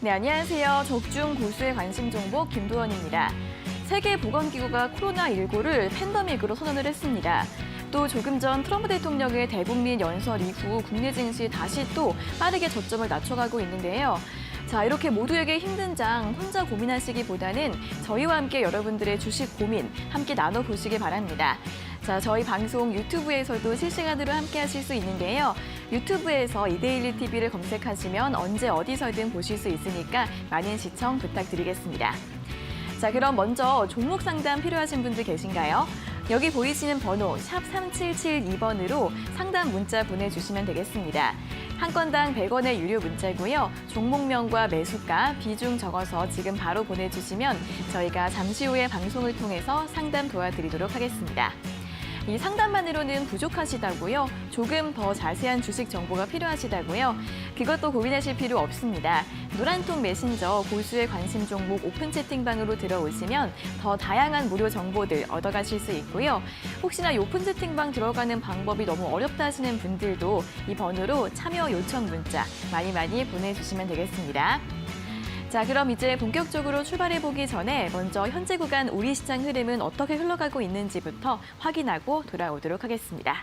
네, 안녕하세요. 적중 고수의 관심 정보 김도원입니다. 세계보건기구가 코로나19를 팬데믹으로 선언을 했습니다. 또 조금 전 트럼프 대통령의 대국민 연설 이후 국내 증시 다시 또 빠르게 저점을 낮춰가고 있는데요. 자, 이렇게 모두에게 힘든 장 혼자 고민하시기보다는 저희와 함께 여러분들의 주식 고민 함께 나눠보시기 바랍니다. 자, 저희 방송 유튜브에서도 실시간으로 함께 하실 수 있는데요. 유튜브에서 이데일리 TV를 검색하시면 언제 어디서든 보실 수 있으니까 많은 시청 부탁드리겠습니다. 자, 그럼 먼저 종목 상담 필요하신 분들 계신가요? 여기 보이시는 번호 샵 3772번으로 상담 문자 보내주시면 되겠습니다. 한 건당 100원의 유료 문자고요. 종목명과 매수가, 비중 적어서 지금 바로 보내주시면 저희가 잠시 후에 방송을 통해서 상담 도와드리도록 하겠습니다. 이 상담만으로는 부족하시다고요? 조금 더 자세한 주식 정보가 필요하시다고요? 그것도 고민하실 필요 없습니다. 노란통 메신저 고수의 관심 종목 오픈 채팅방으로 들어오시면 더 다양한 무료 정보들 얻어가실 수 있고요. 혹시나 이 오픈 채팅방 들어가는 방법이 너무 어렵다 하시는 분들도 이 번호로 참여 요청 문자 많이 보내주시면 되겠습니다. 자, 그럼 이제 본격적으로 출발해보기 전에 먼저 현재 구간 우리 시장 흐름은 어떻게 흘러가고 있는지부터 확인하고 돌아오도록 하겠습니다.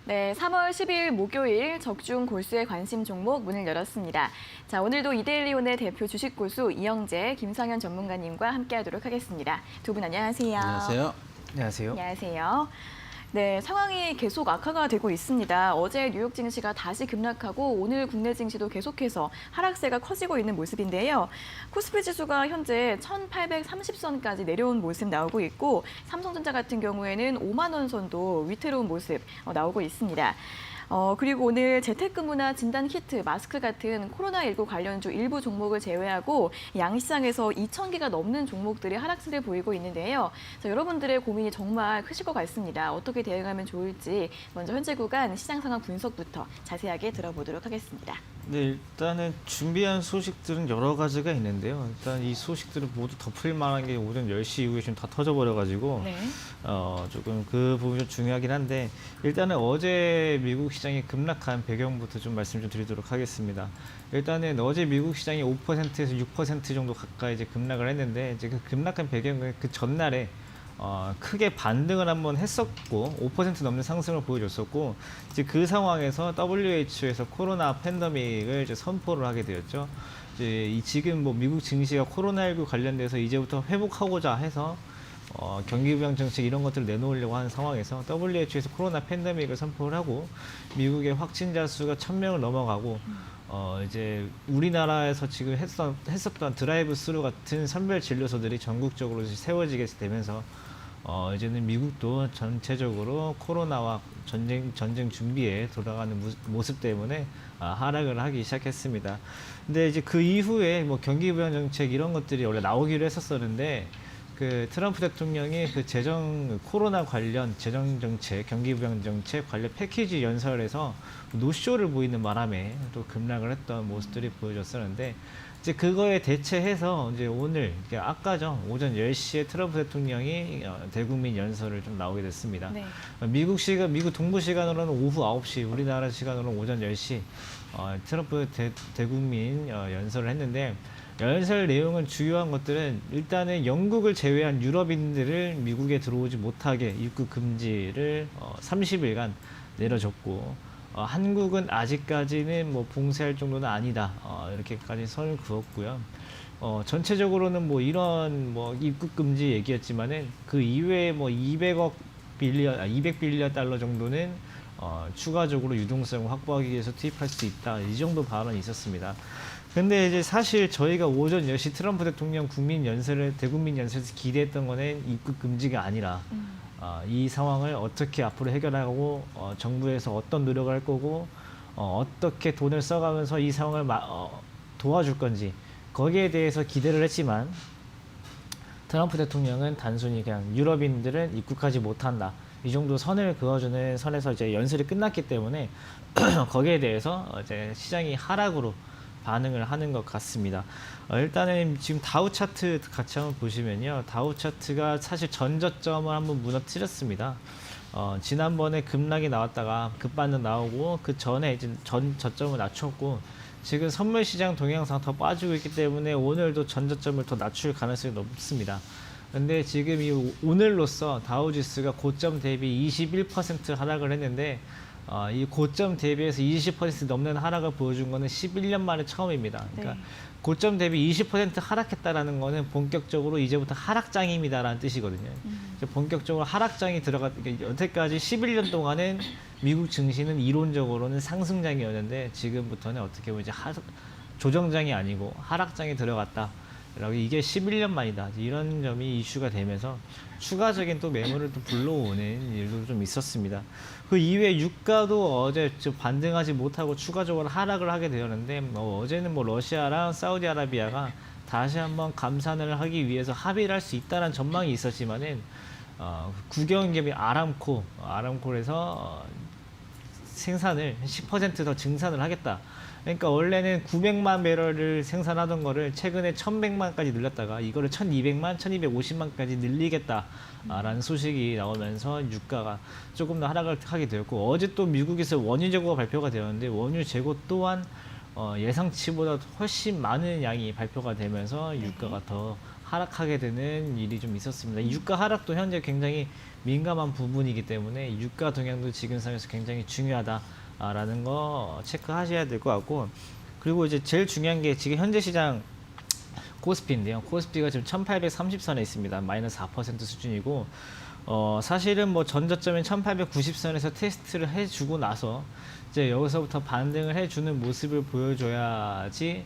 네, 3월 10일 목요일 적중 골수의 관심 종목 문을 열었습니다. 자, 오늘도 이데일리온의 대표 주식 고수 이영재, 김상현 전문가님과 함께하도록 하겠습니다. 두 분 안녕하세요. 안녕하세요. 안녕하세요. 안녕하세요. 네, 상황이 계속 악화가 되고 있습니다. 어제 뉴욕 증시가 다시 급락하고 오늘 국내 증시도 계속해서 하락세가 커지고 있는 모습인데요. 코스피 지수가 현재 1830선까지 내려온 모습 나오고 있고 삼성전자 같은 경우에는 5만 원 선도 위태로운 모습 나오고 있습니다. 그리고 오늘 재택근무나 진단키트, 마스크 같은 코로나19 관련주 일부 종목을 제외하고 양시장에서 2,000개가 넘는 종목들이 하락세를 보이고 있는데요. 자, 여러분들의 고민이 정말 크실 것 같습니다. 어떻게 대응하면 좋을지 먼저 현재 구간 시장 상황 분석부터 자세하게 들어보도록 하겠습니다. 네, 일단은 준비한 소식들은 여러 가지가 있는데요. 일단 이 소식들은 모두 덮을 만한 게 오전 10시 이후에 지금 다 터져버려가지고 네. 조금 그 부분이 좀 중요하긴 한데 일단은 어제 미국 시장이 급락한 배경부터 좀 말씀 좀 드리도록 하겠습니다. 일단은 어제 미국 시장이 5%에서 6% 정도 가까이 이제 급락을 했는데 이제 그 급락한 배경은 그 전날에 크게 반등을 한번 했었고 5% 넘는 상승을 보여줬었고 이제 그 상황에서 WHO에서 코로나 팬데믹을 이제 선포를 하게 되었죠. 이제 지금 뭐 미국 증시가 코로나19 관련돼서 이제부터 회복하고자 해서 경기 부양 정책 이런 것들을 내놓으려고 하는 상황에서 WHO에서 코로나 팬데믹을 선포를 하고 미국의 확진자 수가 1,000명을 넘어가고 이제 우리나라에서 지금 했었던 드라이브 스루 같은 선별 진료소들이 전국적으로 세워지게 되면서 이제는 미국도 전체적으로 코로나와 전쟁 준비에 돌아가는 모습 때문에 하락을 하기 시작했습니다. 근데 이제 그 이후에 뭐 경기 부양 정책 이런 것들이 원래 나오기로 했었었는데 그 트럼프 대통령이 그 코로나 관련 재정 정책, 경기 부양 정책 관련 패키지 연설에서 노쇼를 보이는 바람에 또 급락을 했던 모습들이 보여졌었는데, 이제 그거에 대체해서 이제 오늘 아까죠, 오전 10시에 트럼프 대통령이 대국민 연설을 좀 나오게 됐습니다. 네. 미국 동부 시간으로는 오후 9시, 우리나라 시간으로는 오전 10시 트럼프 대국민 연설을 했는데, 연설 내용은 주요한 것들은 일단은 영국을 제외한 유럽인들을 미국에 들어오지 못하게 입국 금지를 30일간 내려줬고, 한국은 아직까지는 뭐 봉쇄할 정도는 아니다, 이렇게까지 선을 그었고요. 전체적으로는 뭐 이런 뭐 입국 금지 얘기였지만은 그 이외에 뭐 200빌리언 달러 정도는 추가적으로 유동성을 확보하기 위해서 투입할 수 있다, 이 정도 발언이 있었습니다. 근데 이제 사실 저희가 오전 10시 트럼프 대통령 대국민 연설에서 기대했던 거는 입국 금지가 아니라 이 상황을 어떻게 앞으로 해결하고 정부에서 어떤 노력을 할 거고 어떻게 돈을 써가면서 이 상황을 도와줄 건지, 거기에 대해서 기대를 했지만 트럼프 대통령은 단순히 그냥 유럽인들은 입국하지 못한다, 이 정도 선을 그어주는 선에서 이제 연설이 끝났기 때문에 거기에 대해서 이제 시장이 하락으로 반응을 하는 것 같습니다. 일단은 지금 다우 차트 같이 한번 보시면요, 다우 차트가 사실 전저점을 한번 무너뜨렸습니다. 지난번에 급락이 나왔다가 급반등 나오고 그 전에 이제 저점을 낮췄고, 지금 선물 시장 동향상 더 빠지고 있기 때문에 오늘도 전저점을 더 낮출 가능성이 높습니다. 근데 지금 이 오늘로써 다우지수가 고점 대비 21% 하락을 했는데, 이 고점 대비해서 20% 넘는 하락을 보여준 거는 11년 만에 처음입니다. 그러니까 네. 고점 대비 20% 하락했다라는 거는 본격적으로 이제부터 하락장입니다라는 뜻이거든요. 이제 본격적으로 하락장이 여태까지 11년 동안은 미국 증시는 이론적으로는 상승장이었는데, 지금부터는 어떻게 보면 이제 조정장이 아니고 하락장이 들어갔다, 이게 11년 만이다, 이런 점이 이슈가 되면서 추가적인 또 매물을 또 불러오는 일도 좀 있었습니다. 그 이외에 유가도 어제 좀 반등하지 못하고 추가적으로 하락을 하게 되었는데, 어제는 뭐 러시아랑 사우디아라비아가 다시 한번 감산을 하기 위해서 합의를 할 수 있다는 전망이 있었지만은 국영기업인 아람콜에서 생산을 10% 더 증산을 하겠다. 그러니까 원래는 900만 배럴을 생산하던 거를 최근에 1100만까지 늘렸다가 이거를 1200만, 1250만까지 늘리겠다라는 소식이 나오면서 유가가 조금 더 하락을 하게 되었고, 어제 또 미국에서 원유 재고가 발표가 되었는데 원유 재고 또한 예상치보다 훨씬 많은 양이 발표가 되면서 유가가 더 하락하게 되는 일이 좀 있었습니다. 이 유가 하락도 현재 굉장히 민감한 부분이기 때문에 유가 동향도 지금 상황에서 굉장히 중요하다라는 거 체크하셔야 될 것 같고, 그리고 이제 제일 중요한 게 지금 현재 시장 코스피인데요. 코스피가 지금 1830선에 있습니다. 마이너스 4% 수준이고, 사실은 뭐 전저점인 1890선에서 테스트를 해주고 나서 이제 여기서부터 반등을 해주는 모습을 보여줘야지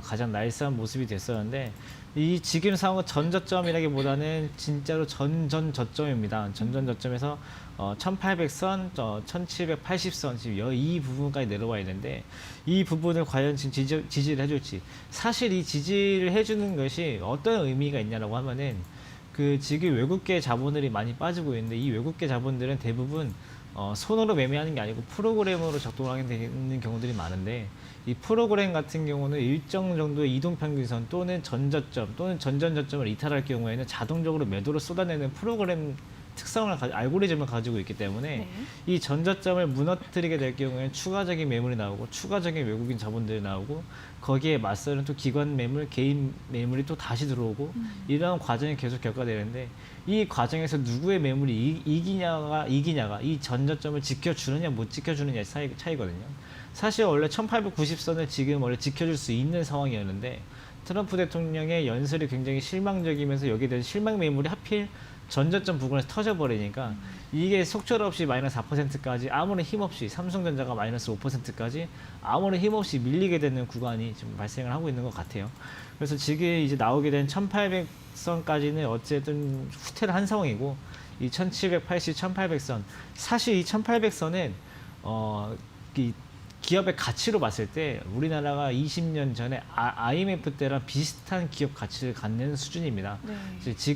가장 나이스한 모습이 됐었는데, 이 지금 상황은 전저점이라기보다는 진짜로 전전저점입니다. 전전저점에서 1800선, 1780선 지금 이 부분까지 내려와 있는데, 이 부분을 과연 지금 지지를 해줄지, 사실 이 지지를 해주는 것이 어떤 의미가 있냐라고 하면은 그 지금 외국계 자본들이 많이 빠지고 있는데, 이 외국계 자본들은 대부분 손으로 매매하는 게 아니고 프로그램으로 작동하게 되는 경우들이 많은데, 이 프로그램 같은 경우는 일정 정도의 이동평균선 또는 전저점 또는 전전저점을 이탈할 경우에는 자동적으로 매도를 쏟아내는 프로그램 특성을 알고리즘을 가지고 있기 때문에 네. 이 전저점을 무너뜨리게 될 경우에는 추가적인 매물이 나오고 추가적인 외국인 자본들이 나오고, 거기에 맞서는 또 기관 매물, 개인 매물이 또 다시 들어오고, 이런 과정이 계속 겪어내는데, 이 과정에서 누구의 매물이 이기냐가 이 전저점을 지켜주느냐 못 지켜주느냐의 차이거든요. 사실 원래 1890선을 지금 원래 지켜줄 수 있는 상황이었는데, 트럼프 대통령의 연설이 굉장히 실망적이면서 여기에 대한 실망 매물이 하필 전저점 부근에서 터져버리니까 이게 속절없이 마이너스 4%까지 아무런 힘없이, 삼성전자가 마이너스 5%까지 아무런 힘없이 밀리게 되는 구간이 지금 발생을 하고 있는 것 같아요. 그래서 지금 이제 나오게 된 1800선까지는 어쨌든 후퇴를 한 상황이고, 이 1780, 1800선, 사실 이 1800선은 이 기업의 가치로 봤을 때 우리나라가 20년 전에 IMF 때랑 비슷한 기업 가치를 갖는 수준입니다. 네.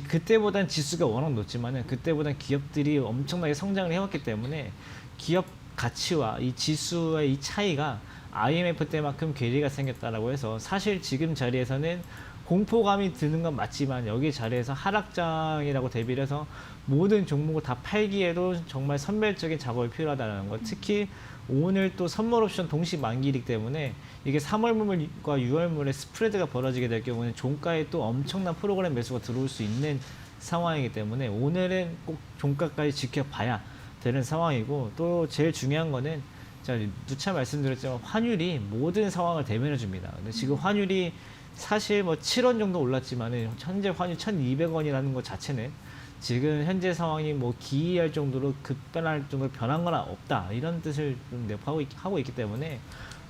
그때보단 지수가 워낙 높지만은 그때보단 기업들이 엄청나게 성장을 해왔기 때문에 기업 가치와 이 지수의 이 차이가 IMF 때만큼 괴리가 생겼다라고 해서 사실 지금 자리에서는 공포감이 드는 건 맞지만 여기 자리에서 하락장이라고 대비를 해서 모든 종목을 다 팔기에도 정말 선별적인 작업이 필요하다는 것. 특히 오늘 또 선물 옵션 동시 만기이기 때문에 이게 3월물과 6월물에 스프레드가 벌어지게 될 경우는 종가에 또 엄청난 프로그램 매수가 들어올 수 있는 상황이기 때문에 오늘은 꼭 종가까지 지켜봐야 되는 상황이고, 또 제일 중요한 거는 제가 누차 말씀드렸지만 환율이 모든 상황을 대변해 줍니다. 근데 지금 환율이 사실 뭐 7원 정도 올랐지만은 현재 환율 1,200원이라는 것 자체는 지금 현재 상황이 뭐 기이할 정도로 급변할 정도로 변한 건 없다, 이런 뜻을 좀 내포하고 있기 때문에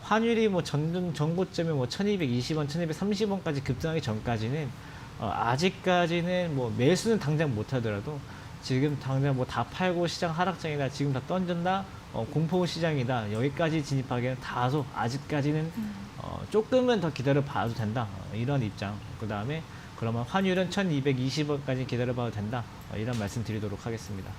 환율이 뭐 전고점이 뭐 1,220원, 1,230원까지 급등하기 전까지는 아직까지는 뭐 매수는 당장 못 하더라도 지금 당장 뭐 다 팔고 시장 하락장이다, 지금 다 던진다, 공포 시장이다, 여기까지 진입하기에는 다소 아직까지는 조금은 더 기다려 봐도 된다, 이런 입장. 그 다음에 그러면 환율은 1,220원까지 기다려 봐도 된다, 이런 말씀 드리도록 하겠습니다.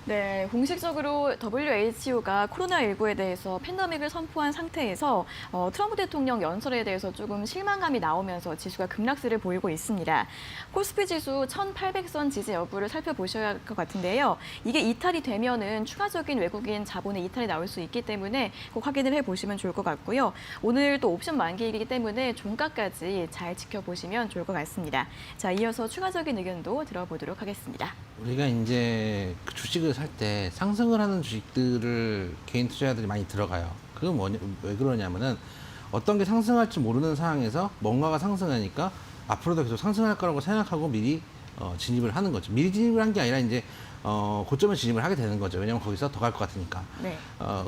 네, 공식적으로 WHO가 코로나19에 대해서 팬데믹을 선포한 상태에서 트럼프 대통령 연설에 대해서 조금 실망감이 나오면서 지수가 급락세를 보이고 있습니다. 코스피 지수 1,800선 지지 여부를 살펴보셔야 할 것 같은데요. 이게 이탈이 되면은 추가적인 외국인 자본의 이탈이 나올 수 있기 때문에 꼭 확인을 해보시면 좋을 것 같고요. 오늘 또 옵션 만기이기 때문에 종가까지 잘 지켜보시면 좋을 것 같습니다. 자, 이어서 추가적인 의견도 들어보도록 하겠습니다. 우리가 이제 그 주식을 살 때 상승을 하는 주식들을 개인 투자자들이 많이 들어가요. 그건 왜 그러냐면은 어떤 게 상승할지 모르는 상황에서 뭔가가 상승하니까 앞으로도 계속 상승할 거라고 생각하고 미리 진입을 하는 거죠. 미리 진입을 한 게 아니라 이제 고점에 진입을 하게 되는 거죠. 왜냐면 거기서 더 갈 것 같으니까. 네.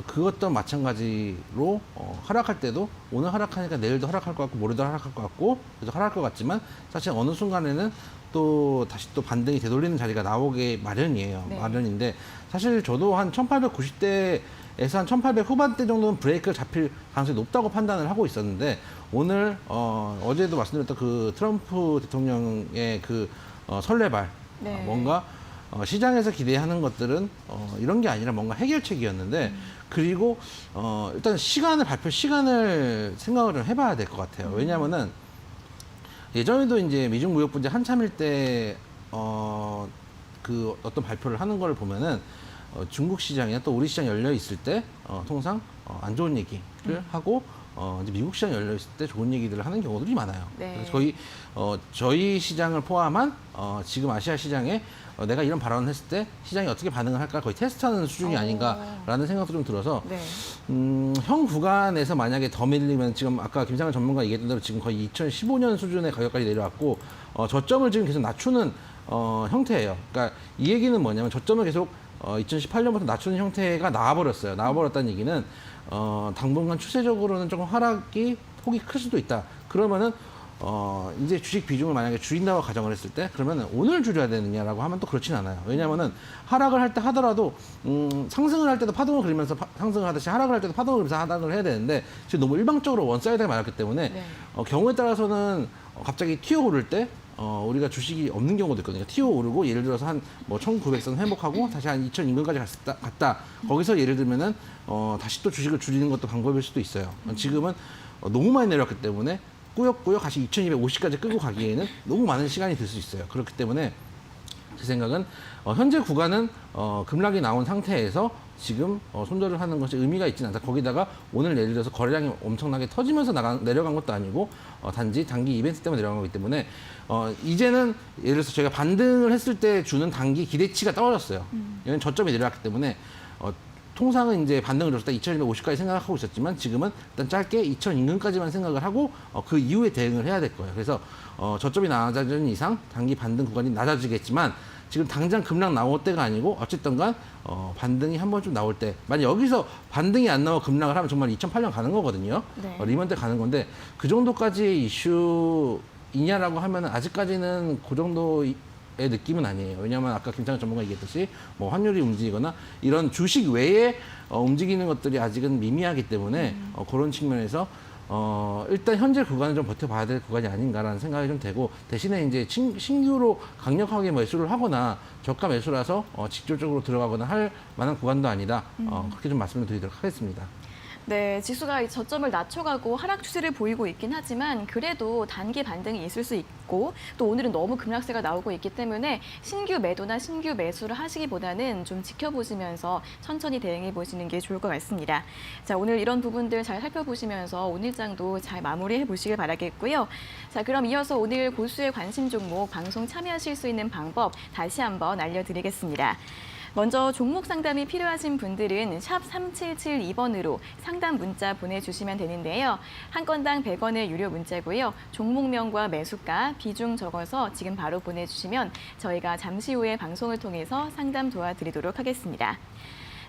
그것도 마찬가지로 하락할 때도 오늘 하락하니까 내일도 하락할 것 같고 모레도 하락할 것 같고 그래서 하락할 것 같지만 사실 어느 순간에는 또 다시 또 반등이 되돌리는 자리가 나오게 마련이에요. 네. 마련인데 사실 저도 한 1890대에서 한 1800 후반대 정도는 브레이크를 잡힐 가능성이 높다고 판단을 하고 있었는데 오늘 어제도 말씀드렸던 그 트럼프 대통령의 그 설레발 네. 뭔가 시장에서 기대하는 것들은 이런 게 아니라 뭔가 해결책이었는데 그리고 일단 발표 시간을 생각을 좀 해봐야 될 것 같아요. 왜냐하면은 예전에도 이제 미중 무역 분쟁 한참일 때 그 어떤 발표를 하는 걸 보면은 중국 시장이나 또 우리 시장 열려 있을 때 통상 안 좋은 얘기를 하고 이제 미국 시장 열려 있을 때 좋은 얘기들을 하는 경우들이 많아요. 네. 그래서 저희 시장을 포함한 지금 아시아 시장에 내가 이런 발언을 했을 때 시장이 어떻게 반응을 할까 거의 테스트하는 수준이 아닌가라는 생각도 좀 들어서 네. 형 구간에서 만약에 더 밀리면 지금 아까 김상현 전문가 얘기했던 대로 지금 거의 2015년 수준의 가격까지 내려왔고 저점을 지금 계속 낮추는 형태예요. 그러니까 이 얘기는 뭐냐면 저점을 계속 2018년부터 낮추는 형태가 나와버렸어요. 나와버렸다는 얘기는 당분간 추세적으로는 조금 하락이 폭이 클 수도 있다. 그러면은 이제 주식 비중을 만약에 줄인다고 가정을 했을 때 그러면 오늘 줄여야 되느냐라고 하면 또 그렇진 않아요. 왜냐하면은 하락을 할 때 하더라도 상승을 할 때도 파동을 그리면서 상승을 하듯이 하락을 할 때도 파동을 그리면서 하락을 해야 되는데 지금 너무 일방적으로 원사이드가 맞았기 때문에 네. 경우에 따라서는 갑자기 튀어 오를 때 우리가 주식이 없는 경우도 있거든요. 튀어 오르고 예를 들어서 한 뭐 1900선 회복하고 다시 한 2000인근까지 갔다. 거기서 예를 들면은 다시 또 주식을 줄이는 것도 방법일 수도 있어요. 지금은 너무 많이 내려왔기 때문에 꾸역꾸역 다시 2250까지 끌고 가기에는 너무 많은 시간이 들 수 있어요. 그렇기 때문에 제 생각은 현재 구간은 급락이 나온 상태에서 지금 손절을 하는 것이 의미가 있지는 않다. 거기다가 오늘 예를 들어서 거래량이 엄청나게 터지면서 내려간 것도 아니고 단지 단기 이벤트 때문에 내려간 거기 때문에 이제는 예를 들어서 저희가 반등을 했을 때 주는 단기 기대치가 떨어졌어요. 왜냐면 저점이 내려왔기 때문에 통상은 이제 반등을 줬을 때 2250까지 생각하고 있었지만 지금은 일단 짧게 2000인근까지만 생각을 하고 그 이후에 대응을 해야 될 거예요. 그래서 저점이 낮아지는 이상 단기 반등 구간이 낮아지겠지만 지금 당장 급락 나올 때가 아니고 어쨌든 간 반등이 한 번쯤 나올 때 만약 여기서 반등이 안 나와 급락을 하면 정말 2008년 가는 거거든요. 네. 리먼 때 가는 건데 그 정도까지의 이슈이냐라고 하면 아직까지는 그 정도 느낌은 아니에요. 왜냐하면 아까 김창현 전문가 얘기했듯이 뭐 환율이 움직이거나 이런 주식 외에 움직이는 것들이 아직은 미미하기 때문에 그런 측면에서 일단 현재 구간은 좀 버텨봐야 될 구간이 아닌가라는 생각이 좀 되고, 대신에 이제 신규로 강력하게 매수를 하거나 저가 매수라서 직접적으로 들어가거나 할 만한 구간도 아니다. 그렇게 좀 말씀을 드리도록 하겠습니다. 네, 지수가 이 저점을 낮춰가고 하락 추세를 보이고 있긴 하지만 그래도 단기 반등이 있을 수 있고 또 오늘은 너무 급락세가 나오고 있기 때문에 신규 매도나 신규 매수를 하시기보다는 좀 지켜보시면서 천천히 대응해 보시는 게 좋을 것 같습니다. 자, 오늘 이런 부분들 잘 살펴보시면서 오늘 장도 잘 마무리해 보시길 바라겠고요. 자, 그럼 이어서 오늘 고수의 관심 종목 방송 참여하실 수 있는 방법 다시 한번 알려드리겠습니다. 먼저 종목 상담이 필요하신 분들은 샵 3772번으로 상담 문자 보내주시면 되는데요. 한 건당 100원의 유료 문자고요. 종목명과 매수가, 비중 적어서 지금 바로 보내주시면 저희가 잠시 후에 방송을 통해서 상담 도와드리도록 하겠습니다.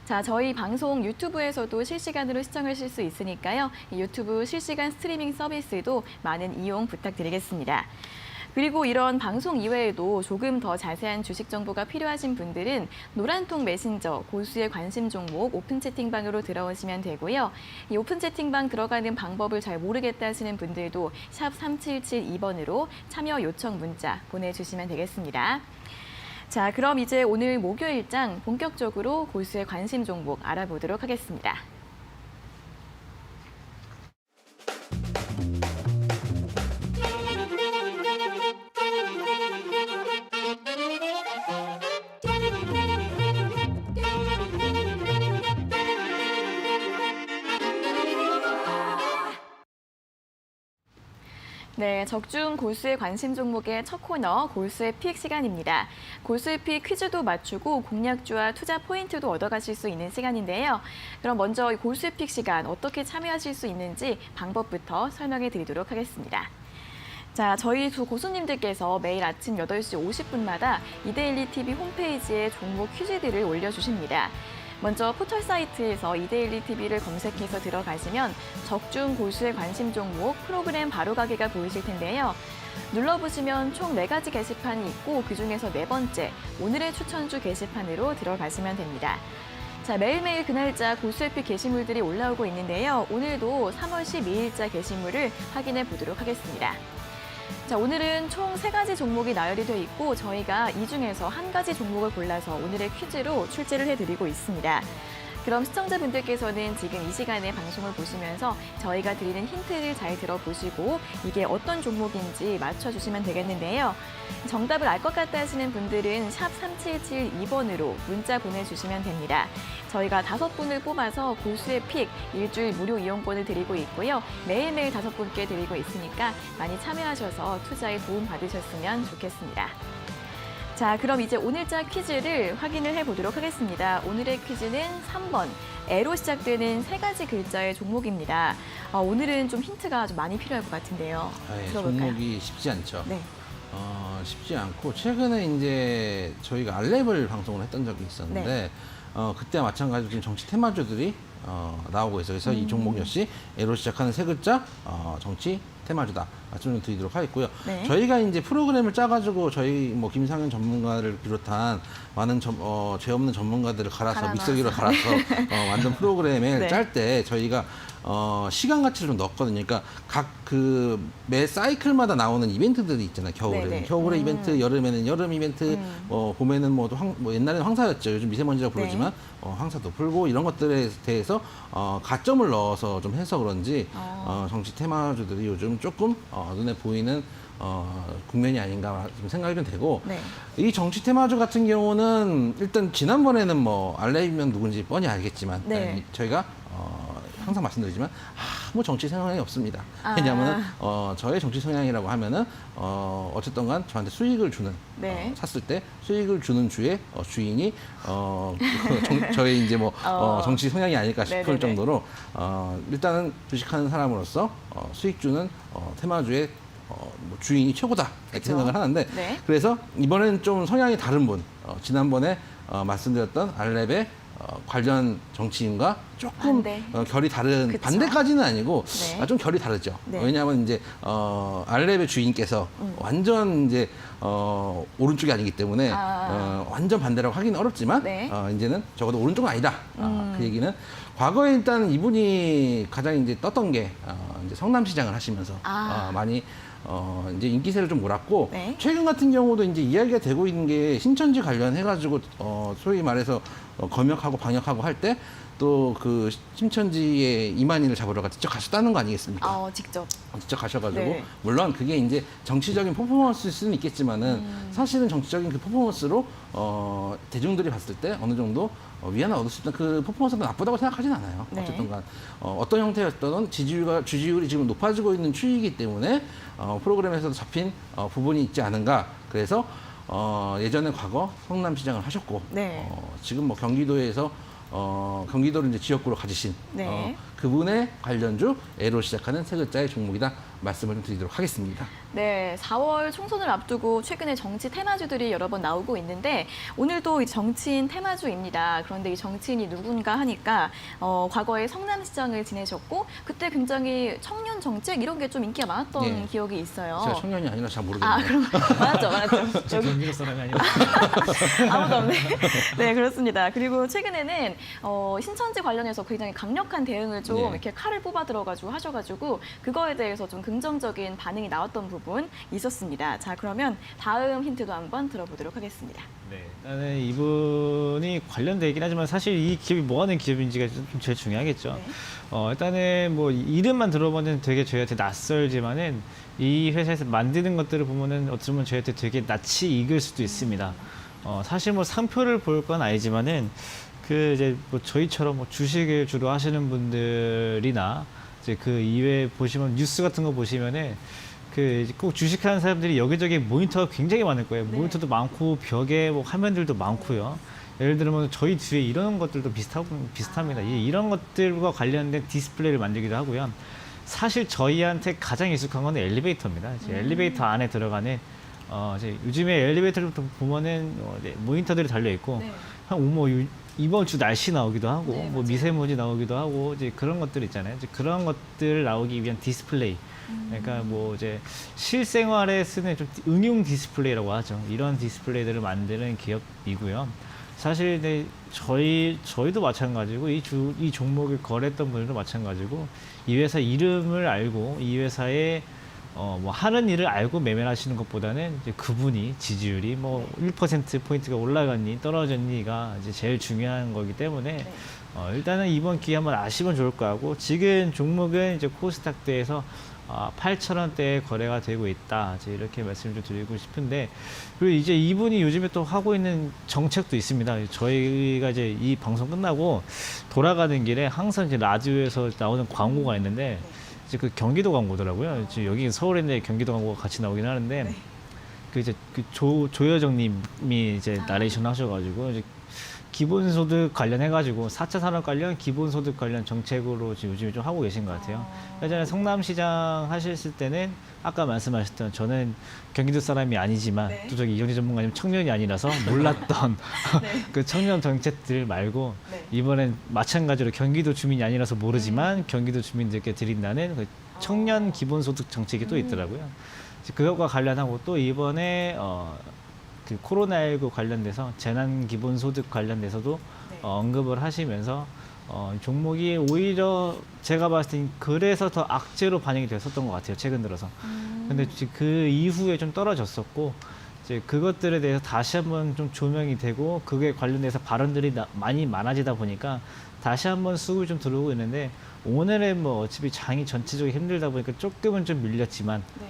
자, 저희 방송 유튜브에서도 실시간으로 시청하실 수 있으니까요. 이 유튜브 실시간 스트리밍 서비스도 많은 이용 부탁드리겠습니다. 그리고 이런 방송 이외에도 조금 더 자세한 주식 정보가 필요하신 분들은 노란통 메신저 고수의 관심 종목 오픈 채팅방으로 들어오시면 되고요. 이 오픈 채팅방 들어가는 방법을 잘 모르겠다 하시는 분들도 샵 3772번으로 참여 요청 문자 보내주시면 되겠습니다. 자, 그럼 이제 오늘 목요일장 본격적으로 고수의 관심 종목 알아보도록 하겠습니다. 네, 적중 골수의 관심 종목의 첫 코너 골수의 픽 시간입니다. 골수의 픽 퀴즈도 맞추고 공략주와 투자 포인트도 얻어가실 수 있는 시간인데요. 그럼 먼저 이 골수의 픽 시간 어떻게 참여하실 수 있는지 방법부터 설명해 드리도록 하겠습니다. 자, 저희 두 고수님들께서 매일 아침 8시 50분마다 이데일리 TV 홈페이지에 종목 퀴즈들을 올려주십니다. 먼저 포털 사이트에서 이데일리 TV를 검색해서 들어가시면 적중 고수의 관심 종목 프로그램 바로가기가 보이실 텐데요. 눌러보시면 총 4가지 게시판이 있고 그중에서 4번째 오늘의 추천주 게시판으로 들어가시면 됩니다. 자, 매일매일 그날짜 고수의 픽 게시물들이 올라오고 있는데요. 오늘도 3월 12일자 게시물을 확인해 보도록 하겠습니다. 자, 오늘은 총 3가지 종목이 나열이 되어 있고 저희가 이 중에서 한 가지 종목을 골라서 오늘의 퀴즈로 출제를 해드리고 있습니다. 그럼 시청자분들께서는 지금 이 시간에 방송을 보시면서 저희가 드리는 힌트를 잘 들어보시고 이게 어떤 종목인지 맞춰주시면 되겠는데요. 정답을 알 것 같다 하시는 분들은 샵 3772번으로 문자 보내주시면 됩니다. 저희가 5분을 뽑아서 고수의 픽 일주일 무료 이용권을 드리고 있고요. 매일매일 5분께 드리고 있으니까 많이 참여하셔서 투자에 도움 받으셨으면 좋겠습니다. 자, 그럼 이제 오늘자 퀴즈를 확인을 해보도록 하겠습니다. 오늘의 퀴즈는 3번, 애로 시작되는 3가지 글자의 종목입니다. 오늘은 좀 힌트가 좀 많이 필요할 것 같은데요. 들어볼까요? 종목이 쉽지 않죠. 네. 쉽지 않고 최근에 이제 저희가 알랩을 방송을 했던 적이 있었는데 그때와 마찬가지로 지금 정치 테마주들이 나오고 있어요. 그래서 이 종목 역시 애로 시작하는 3글자 정치 테마주다 말씀을 드리도록 하겠고요. 네. 저희가 이제 프로그램을 짜가지고 저희 뭐 김상현 전문가를 비롯한 많은 죄 없는 전문가들을 갈아서 믹서기로 갈아서 만든 프로그램을 네. 짤 때 저희가 시간 가치를 좀 넣었거든요. 그러니까 매 사이클마다 나오는 이벤트들이 있잖아요. 겨울에는 네네. 겨울의 이벤트, 여름에는 여름 이벤트, 봄에는 뭐 옛날에는 황사였죠. 요즘 미세먼지라고 부르지만 황사도 풀고 이런 것들에 대해서 가점을 넣어서 좀 해서 그런지 정치 테마주들이 요즘 조금 눈에 보이는 국면이 아닌가 좀 생각이 좀 되고 네. 이 정치 테마주 같은 경우는 일단 지난번에는 뭐 알레이면 누군지 뻔히 알겠지만 네. 저희가 항상 말씀드리지만 아무 정치 성향이 없습니다. 왜냐하면 저의 정치 성향이라고 하면은 어쨌든간 저한테 수익을 주는 네. 샀을 때 수익을 주는 주의 주인이 저의 이제 뭐 정치 성향이 아닐까 싶을 네네네. 정도로 일단은 주식하는 사람으로서 수익 주는 테마주의 뭐 주인이 최고다 이렇게 그쵸. 생각을 하는데 네. 그래서 이번에는 좀 성향이 다른 분 지난번에 말씀드렸던 알랩의 관련 정치인과 조금 반대. 결이 다른 그쵸. 반대까지는 아니고 네. 좀 결이 다르죠. 네. 왜냐하면 이제 알렙의 주인께서 완전 이제 오른쪽이 아니기 때문에 완전 반대라고 하기는 어렵지만 네. 이제는 적어도 오른쪽은 아니다. 그 얘기는 과거에 일단 이분이 가장 이제 떴던 게 이제 성남시장을 하시면서 많이 이제 인기세를 좀 몰았고 네. 최근 같은 경우도 이제 이야기가 되고 있는 게 신천지 관련해가지고 소위 말해서 검역하고 방역하고 할 때 또 그 신천지의 이만희를 잡으러 직접 가셨다는 거 아니겠습니까? 직접. 직접 가셔가지고 네. 물론 그게 이제 정치적인 퍼포먼스일 수는 있겠지만은 사실은 정치적인 그 퍼포먼스로 대중들이 봤을 때 어느 정도 위안을 얻을 수 있는 그 퍼포먼스가 나쁘다고 생각하진 않아요. 네. 어쨌든 간 어떤 형태였던 지지율이 지금 높아지고 있는 추이이기 때문에 프로그램에서도 잡힌 부분이 있지 않은가. 그래서 예전에 과거 성남시장을 하셨고 네. 지금 뭐 경기도에서 경기도를 이제 지역구로 가지신 네. 그분의 관련주 A로 시작하는 세 글자의 종목이다 말씀을 좀 드리도록 하겠습니다. 네, 4월 총선을 앞두고 최근에 정치 테마주들이 여러 번 나오고 있는데 오늘도 이 정치인 테마주입니다. 그런데 이 정치인이 누군가 하니까 과거에 성남시장을 지내셨고 그때 굉장히 청년 정책 이런 게 좀 인기가 많았던 네. 기억이 있어요. 제가 청년이 아니라 잘 모르겠네요. 그럼 맞죠. 저 경기도 사람이 아니고 아무도 없네. 네, 그렇습니다. 그리고 최근에는 신천지 관련해서 굉장히 강력한 대응을 좀 네. 이렇게 칼을 뽑아 들어가지고 하셔가지고 그거에 대해서 좀 긍정적인 반응이 나왔던 부분 있었습니다. 자, 그러면 다음 힌트도 한번 들어보도록 하겠습니다. 네, 일단은 이분이 관련되긴 하지만 사실 이 기업이 뭐 하는 기업인지가 좀 제일 중요하겠죠. 네. 일단은 뭐 이름만 들어보면 되게 저희한테 낯설지만은 이 회사에서 만드는 것들을 보면은 어쩌면 저희한테 되게 낯이 익을 수도 있습니다. 사실 뭐 상표를 볼 건 아니지만은 그 이제 뭐 저희처럼 뭐 주식을 주로 하시는 분들이나 이제 그 이외에 보시면 뉴스 같은 거 보시면은 그 꼭 주식하는 사람들이 여기저기 모니터가 굉장히 많을 거예요. 네. 모니터도 많고 벽에 뭐 화면들도 많고요. 예를 들면 저희 뒤에 이런 것들도 비슷합니다. 이런 것들과 관련된 디스플레이를 만들기도 하고요. 사실 저희한테 가장 익숙한 건 엘리베이터입니다. 이제 엘리베이터 안에 들어가는 이제 요즘에 엘리베이터를 보면은 이제 모니터들이 달려 있고 네. 뭐 이번 주 날씨 나오기도 하고 네, 뭐 맞아요. 미세먼지 나오기도 하고 이제 그런 것들 있잖아요. 이제 그런 것들 나오기 위한 디스플레이. 그러니까 뭐 이제 실생활에 쓰는 좀 응용 디스플레이라고 하죠. 이런 디스플레이들을 만드는 기업이고요. 사실 네, 저희도 마찬가지고 이 종목을 거래했던 분들도 마찬가지고 이 회사 이름을 알고 이 회사의 뭐 하는 일을 알고 매매를 하시는 것보다는 이제 그분이 지지율이 뭐 1%포인트가 올라갔니 떨어졌니가 이제 제일 중요한 거기 때문에 네. 일단은 이번 기회 한번 아시면 좋을 거 하고 지금 종목은 이제 코스닥대에서 8,000원대에 거래가 되고 있다. 이제 이렇게 말씀을 좀 드리고 싶은데 그리고 이제 이분이 요즘에 또 하고 있는 정책도 있습니다. 저희가 이제 이 방송 끝나고 돌아가는 길에 항상 이제 라디오에서 나오는 광고가 있는데 이제 그 경기도 광고더라고요. 지금 여기 서울에 있는 경기도 광고가 같이 나오긴 하는데 네. 그 이제 그 조여정님이 이제 나레이션 하셔가지고 이제 기본소득 관련해가지고 4차 산업 관련 기본소득 관련 정책으로 지금 요즘에 좀 하고 계신 것 같아요. 예전에 성남시장 하셨을 때는 아까 말씀하셨던 저는 경기도 사람이 아니지만 네. 또 저기 이정재 전문가님 청년이 아니라서 몰랐던 네. 그 청년 정책들 말고 네. 이번엔 마찬가지로 경기도 주민이 아니라서 모르지만 경기도 주민들께 드린다는 그 청년 기본소득 정책이 또 있더라고요. 그것과 관련하고 또 이번에 그 코로나19 관련돼서 재난기본소득 관련돼서도 네. 언급을 하시면서 종목이 오히려 제가 봤을 땐 그래서 더 악재로 반영이 됐었던 것 같아요. 최근 들어서. 근데 그 이후에 좀 떨어졌었고 이제 그것들에 대해서 다시 한번 좀 조명이 되고 그게 관련돼서 발언들이 많이 많아지다 보니까 다시 한번 수급이 좀 들어오고 있는데 오늘은 뭐 어차피 장이 전체적으로 힘들다 보니까 조금은 좀 밀렸지만 네.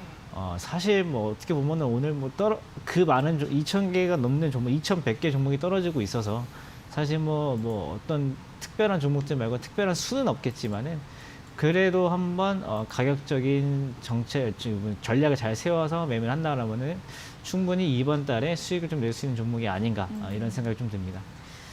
사실 뭐 어떻게 보면은 오늘 뭐 그 많은 2,000개가 넘는 종목, 2,100개 종목이 떨어지고 있어서 사실 뭐 어떤 특별한 종목들 말고 특별한 수는 없겠지만은 그래도 한번 가격적인 정책 전략을 잘 세워서 매매를 한다라면은 충분히 이번 달에 수익을 좀 낼 수 있는 종목이 아닌가 이런 생각이 좀 듭니다.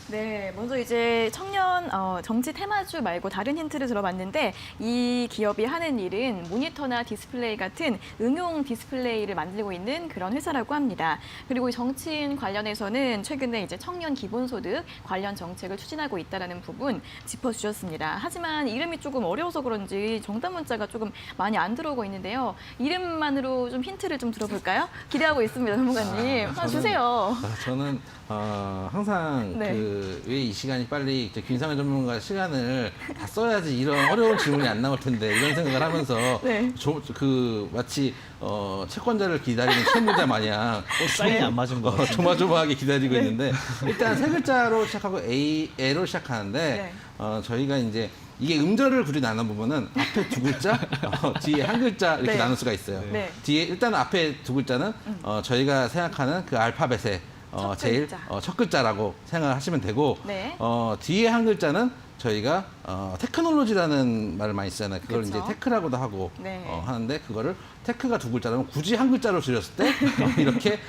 네, 먼저 이제 청년 정치 테마주 말고 다른 힌트를 들어봤는데 이 기업이 하는 일은 모니터나 디스플레이 같은 응용 디스플레이를 만들고 있는 그런 회사라고 합니다. 그리고 이 정치인 관련해서는 최근에 이제 청년 기본소득 관련 정책을 추진하고 있다라는 부분 짚어주셨습니다. 하지만 이름이 조금 어려워서 그런지 정답 문자가 조금 많이 안 들어오고 있는데요. 이름만으로 좀 힌트를 좀 들어볼까요? 기대하고 있습니다, 전문가님. 하나 주세요. 저는 항상 네. 왜 이 시간이 빨리 김상현 전문가 시간을 다 써야지 이런 어려운 질문이 안 나올 텐데 이런 생각을 하면서 네. 마치 채권자를 기다리는 채무자 마냥 사인이 안 맞은 거 같아요. 조마조마하게 기다리고 네. 있는데 일단 세 글자로 시작하고 A로 시작하는데 네. 저희가 이제 이게 음절을 굳이 나눠보면은 앞에 두 글자, 뒤에 한 글자 이렇게 네. 나눌 수가 있어요. 네. 뒤에 일단 앞에 두 글자는 저희가 생각하는 그 알파벳의 첫 제일 글자. 첫 글자라고 생각하시면 되고 네. 뒤에 한 글자는 저희가 테크놀로지라는 말을 많이 쓰잖아요. 그걸 그쵸. 이제 테크라고도 하고 네. 하는데 그거를 테크가 두 글자라면 굳이 한 글자로 줄였을 때 이렇게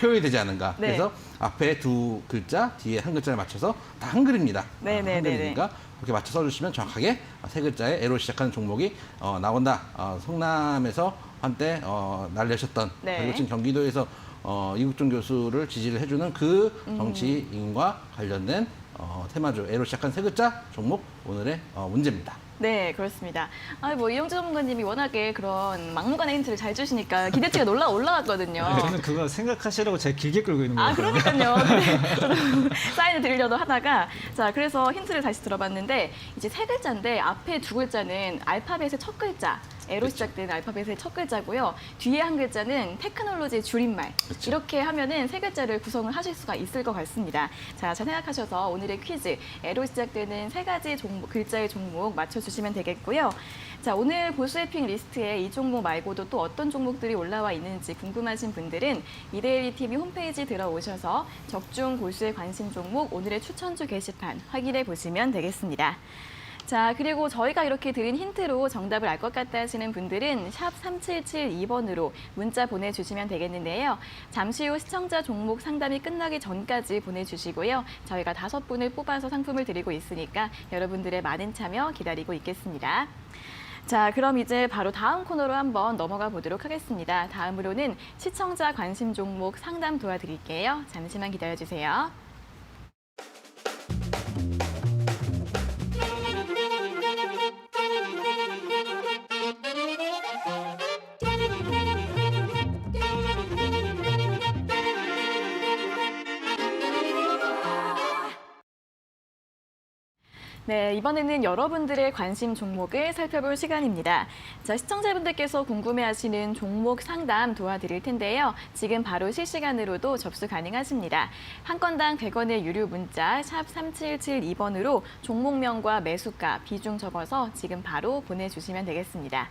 표현이 되지 않은가. 네. 그래서 앞에 두 글자, 뒤에 한 글자를 맞춰서 다 한글입니다. 네, 네, 네, 한글이니까 그렇게 맞춰 써주시면 정확하게 세 글자의 A로 시작하는 종목이 나온다. 성남에서 한때 날려셨던 네. 그리고 지금 경기도에서 이국종 교수를 지지를 해주는 그 정치인과 관련된 테마주 A로 시작한 세 글자 종목 오늘의 문제입니다. 네, 그렇습니다. 뭐 이영재 전문가님이 워낙에 그런 막무가내 힌트를 잘 주시니까 기대치가 올라갔거든요. 저는 그거 생각하시라고 제가 길게 끌고 있는 거예요. 그러니까요. 네, 저도 사인을 드리려고 하다가 자, 그래서 힌트를 다시 들어봤는데 이제 세 글자인데 앞에 두 글자는 알파벳의 첫 글자. A로 시작된 알파벳의 첫 글자고요. 뒤에 한 글자는 테크놀로지의 줄임말. 그렇죠. 이렇게 하면은 세 글자를 구성을 하실 수가 있을 것 같습니다. 자, 잘 생각하셔서 오늘의 퀴즈 A로 시작되는 세 가지 글자의 종목 맞춰주시면 되겠고요. 자, 오늘 보수해핑 리스트에 이 종목 말고도 또 어떤 종목들이 올라와 있는지 궁금하신 분들은 이데일리 TV 홈페이지 들어오셔서 적중 고수의 관심 종목 오늘의 추천주 게시판 확인해 보시면 되겠습니다. 자, 그리고 저희가 이렇게 드린 힌트로 정답을 알 것 같다 하시는 분들은 샵 3772번으로 문자 보내주시면 되겠는데요. 잠시 후 시청자 종목 상담이 끝나기 전까지 보내주시고요. 저희가 5분을 뽑아서 상품을 드리고 있으니까 여러분들의 많은 참여 기다리고 있겠습니다. 자, 그럼 이제 바로 다음 코너로 한번 넘어가 보도록 하겠습니다. 다음으로는 시청자 관심 종목 상담 도와드릴게요. 잠시만 기다려주세요. 네, 이번에는 여러분들의 관심 종목을 살펴볼 시간입니다. 자, 시청자분들께서 궁금해하시는 종목 상담 도와드릴 텐데요. 지금 바로 실시간으로도 접수 가능하십니다. 한 건당 100원의 유료 문자 샵 3772번으로 종목명과 매수가, 비중 적어서 지금 바로 보내주시면 되겠습니다.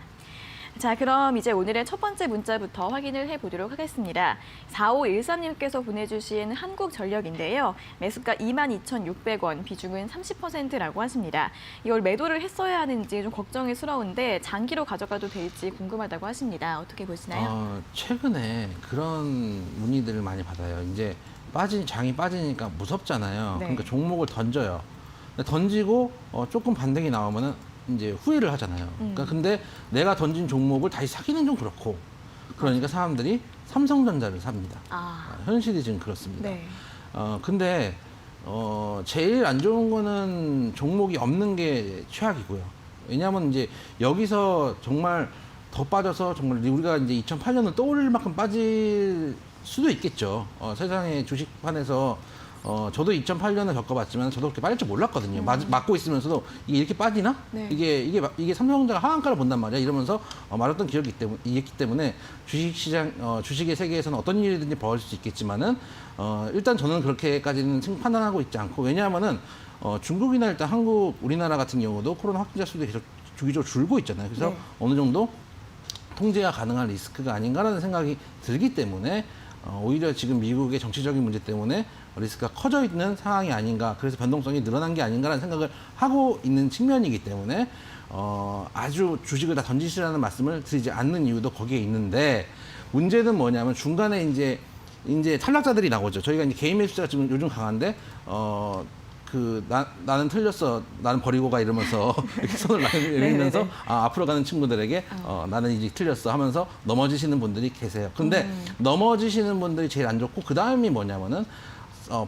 자, 그럼 이제 오늘의 첫 번째 문자부터 확인을 해보도록 하겠습니다. 4513님께서 보내주신 한국전력인데요. 매수가 22,600원, 비중은 30%라고 하십니다. 이걸 매도를 했어야 하는지 좀 걱정스러운데 장기로 가져가도 될지 궁금하다고 하십니다. 어떻게 보시나요? 최근에 그런 문의들을 많이 받아요. 이제 장이 빠지니까 무섭잖아요. 네. 그러니까 종목을 던져요. 던지고 조금 반등이 나오면은 이제 후회를 하잖아요. 그러니까 근데 내가 던진 종목을 다시 사기는 좀 그렇고 그러니까 사람들이 삼성전자를 삽니다. 현실이 지금 그렇습니다. 네. 근데 제일 안 좋은 거는 종목이 없는 게 최악이고요. 왜냐하면 이제 여기서 정말 더 빠져서 정말 우리가 이제 2008년을 떠올릴 만큼 빠질 수도 있겠죠. 세상의 주식판에서 저도 2008년을 겪어봤지만 저도 그렇게 빠질 줄 몰랐거든요. 맞고 있으면서도 이게 이렇게 빠지나? 네. 이게 삼성전자가 하한가를 본단 말이야. 이러면서 말했던 기억이 있기 때문에 주식시장, 주식의 세계에서는 어떤 일이든지 벌어질 수 있겠지만은 일단 저는 그렇게까지는 판단하고 있지 않고 왜냐하면은 중국이나 일단 우리나라 같은 경우도 코로나 확진자 수도 계속 주기적으로 줄고 있잖아요. 그래서 네. 어느 정도 통제가 가능한 리스크가 아닌가라는 생각이 들기 때문에 오히려 지금 미국의 정치적인 문제 때문에 리스크가 커져 있는 상황이 아닌가, 그래서 변동성이 늘어난 게 아닌가라는 생각을 하고 있는 측면이기 때문에 아주 주식을 다 던지시라는 말씀을 드리지 않는 이유도 거기에 있는데, 문제는 뭐냐면 중간에 이제 탈락자들이 나오죠. 저희가 이제 개인 매수자가 지금 요즘 강한데 나는 틀렸어, 나는 버리고 가 이러면서 이렇게 손을 내밀면서 네네네. 앞으로 가는 친구들에게 나는 이제 틀렸어 하면서 넘어지시는 분들이 계세요. 근데 넘어지시는 분들이 제일 안 좋고 그 다음이 뭐냐면은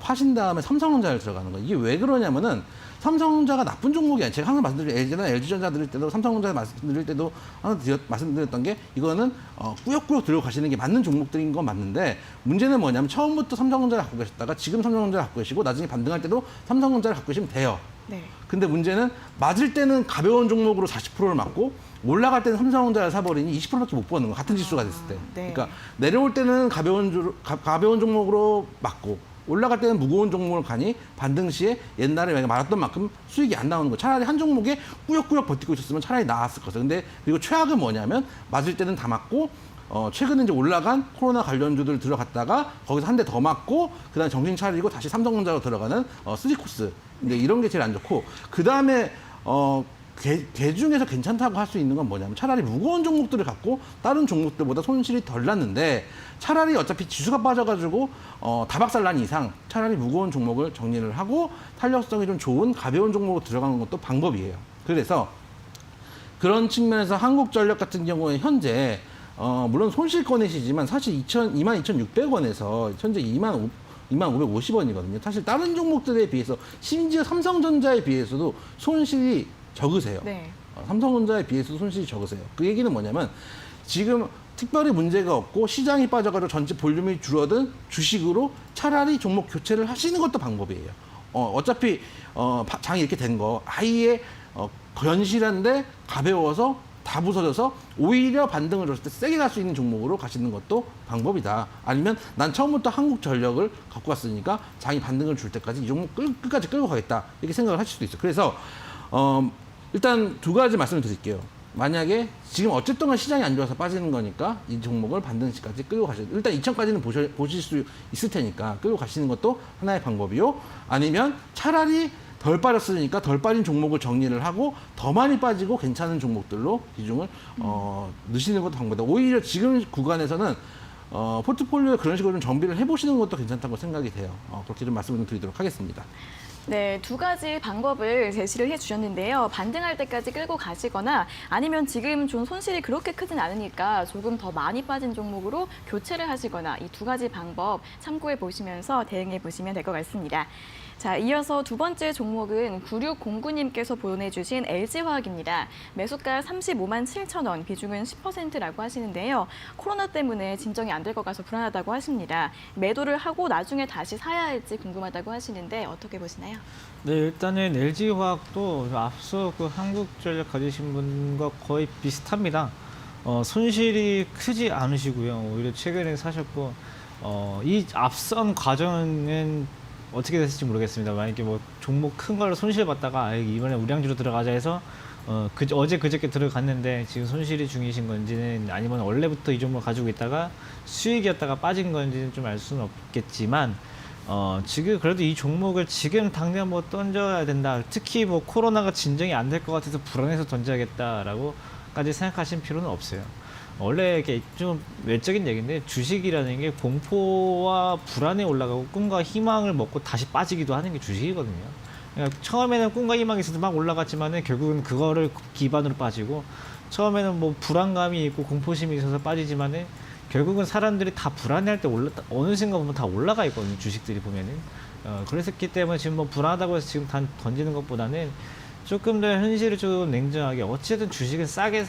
파신 다음에 삼성전자를 들어가는 거예요. 이게 왜 그러냐면은 삼성전자가 나쁜 종목이 아니에요. 제가 항상 말씀드린 LG나 LG전자 드릴 때도 삼성전자 말씀드릴 때도 항상 말씀드렸던 게 이거는 꾸역꾸역 들어가시는 게 맞는 종목들인 건 맞는데 문제는 뭐냐면 처음부터 삼성전자를 갖고 계셨다가 지금 삼성전자를 갖고 계시고 나중에 반등할 때도 삼성전자를 갖고 계시면 돼요. 네. 근데 문제는 맞을 때는 가벼운 종목으로 40%를 맞고 올라갈 때는 삼성전자를 사버리니 20%밖에 못 버는 거 같은 지수가 됐을 때. 네. 그러니까 내려올 때는 가벼운 종목으로 맞고 올라갈 때는 무거운 종목을 가니 반등 시에 옛날에 만약에 말았던 만큼 수익이 안 나오는 거. 차라리 한 종목에 꾸역꾸역 버티고 있었으면 차라리 나았을 거죠. 근데 그리고 최악은 뭐냐면 맞을 때는 다 맞고 최근에 이제 올라간 코로나 관련주들 들어갔다가 거기서 한 대 더 맞고 그다음에 정신 차리고 다시 삼성전자로 들어가는 쓰리코스. 근데 이런 게 제일 안 좋고 그다음에 개 중에서 괜찮다고 할 수 있는 건 뭐냐면 차라리 무거운 종목들을 갖고 다른 종목들보다 손실이 덜 났는데 차라리 어차피 지수가 빠져가지고 다박살난 이상 차라리 무거운 종목을 정리를 하고 탄력성이 좀 좋은 가벼운 종목으로 들어가는 것도 방법이에요. 그래서 그런 측면에서 한국전력 같은 경우에 현재 물론 손실권이시지만 사실 22,600원에서 현재 25,550원이거든요. 사실 다른 종목들에 비해서 심지어 삼성전자에 비해서도 손실이 적으세요. 네. 삼성전자에 비해서 손실이 적으세요. 그 얘기는 뭐냐면 지금 특별히 문제가 없고 시장이 빠져가지고 전체 볼륨이 줄어든 주식으로 차라리 종목 교체를 하시는 것도 방법이에요. 어차피 장이 이렇게 된 거 아예 견실한데 가벼워서 다 부서져서 오히려 반등을 줬을 때 세게 갈 수 있는 종목으로 가시는 것도 방법이다. 아니면 난 처음부터 한국전력을 갖고 왔으니까 장이 반등을 줄 때까지 이 종목 끝까지 끌고 가겠다. 이렇게 생각을 하실 수도 있어요. 그래서 일단 두 가지 말씀을 드릴게요. 만약에 지금 어쨌든 시장이 안 좋아서 빠지는 거니까 이 종목을 반등시까지 끌고 가셔야 돼요. 일단 2,000까지는 보실 수 있을 테니까 끌고 가시는 것도 하나의 방법이요. 아니면 차라리 덜 빠졌으니까 덜 빠진 종목을 정리를 하고 더 많이 빠지고 괜찮은 종목들로 비중을 넣으시는 것도 방법이다. 오히려 지금 구간에서는 포트폴리오에 그런 식으로 좀 정비를 해보시는 것도 괜찮다고 생각이 돼요. 그렇게 좀 말씀을 드리도록 하겠습니다. 네, 두 가지 방법을 제시를 해주셨는데요. 반등할 때까지 끌고 가시거나 아니면 지금 좀 손실이 그렇게 크진 않으니까 조금 더 많이 빠진 종목으로 교체를 하시거나 이 두 가지 방법 참고해 보시면서 대응해 보시면 될 것 같습니다. 자, 이어서 두 번째 종목은 9609님께서 보내주신 LG화학입니다. 매수가 35만 7천 원, 비중은 10%라고 하시는데요. 코로나 때문에 진정이 안 될 것 같아서 불안하다고 하십니다. 매도를 하고 나중에 다시 사야 할지 궁금하다고 하시는데 어떻게 보시나요? 네, 일단은 LG화학도 앞서 그 한국전력 가지신 분과 거의 비슷합니다. 손실이 크지 않으시고요. 오히려 최근에 사셨고, 이 앞선 과정은 어떻게 됐을지 모르겠습니다. 만약에 뭐 종목 큰 걸로 손실 봤다가 이번에 우량주로 들어가자 해서 어제 그저께 들어갔는데 지금 손실이 중이신 건지는 아니면 원래부터 이 종목을 가지고 있다가 수익이었다가 빠진 건지는 좀 알 수는 없겠지만 지금 그래도 이 종목을 지금 당장 뭐 던져야 된다. 특히 뭐 코로나가 진정이 안 될 것 같아서 불안해서 던져야겠다라고까지 생각하실 필요는 없어요. 원래 이게 좀 외적인 얘기인데 주식이라는 게 공포와 불안에 올라가고 꿈과 희망을 먹고 다시 빠지기도 하는 게 주식이거든요. 그러니까 처음에는 꿈과 희망이 있어서 막 올라갔지만은 결국은 그거를 기반으로 빠지고 처음에는 뭐 불안감이 있고 공포심이 있어서 빠지지만은 결국은 사람들이 다 불안해할 때 어느 순간 보면 다 올라가 있거든요. 주식들이 보면은. 그랬기 때문에 지금 뭐 불안하다고 해서 지금 단 던지는 것보다는 조금 더 현실을 좀 냉정하게 어쨌든 주식은 싸게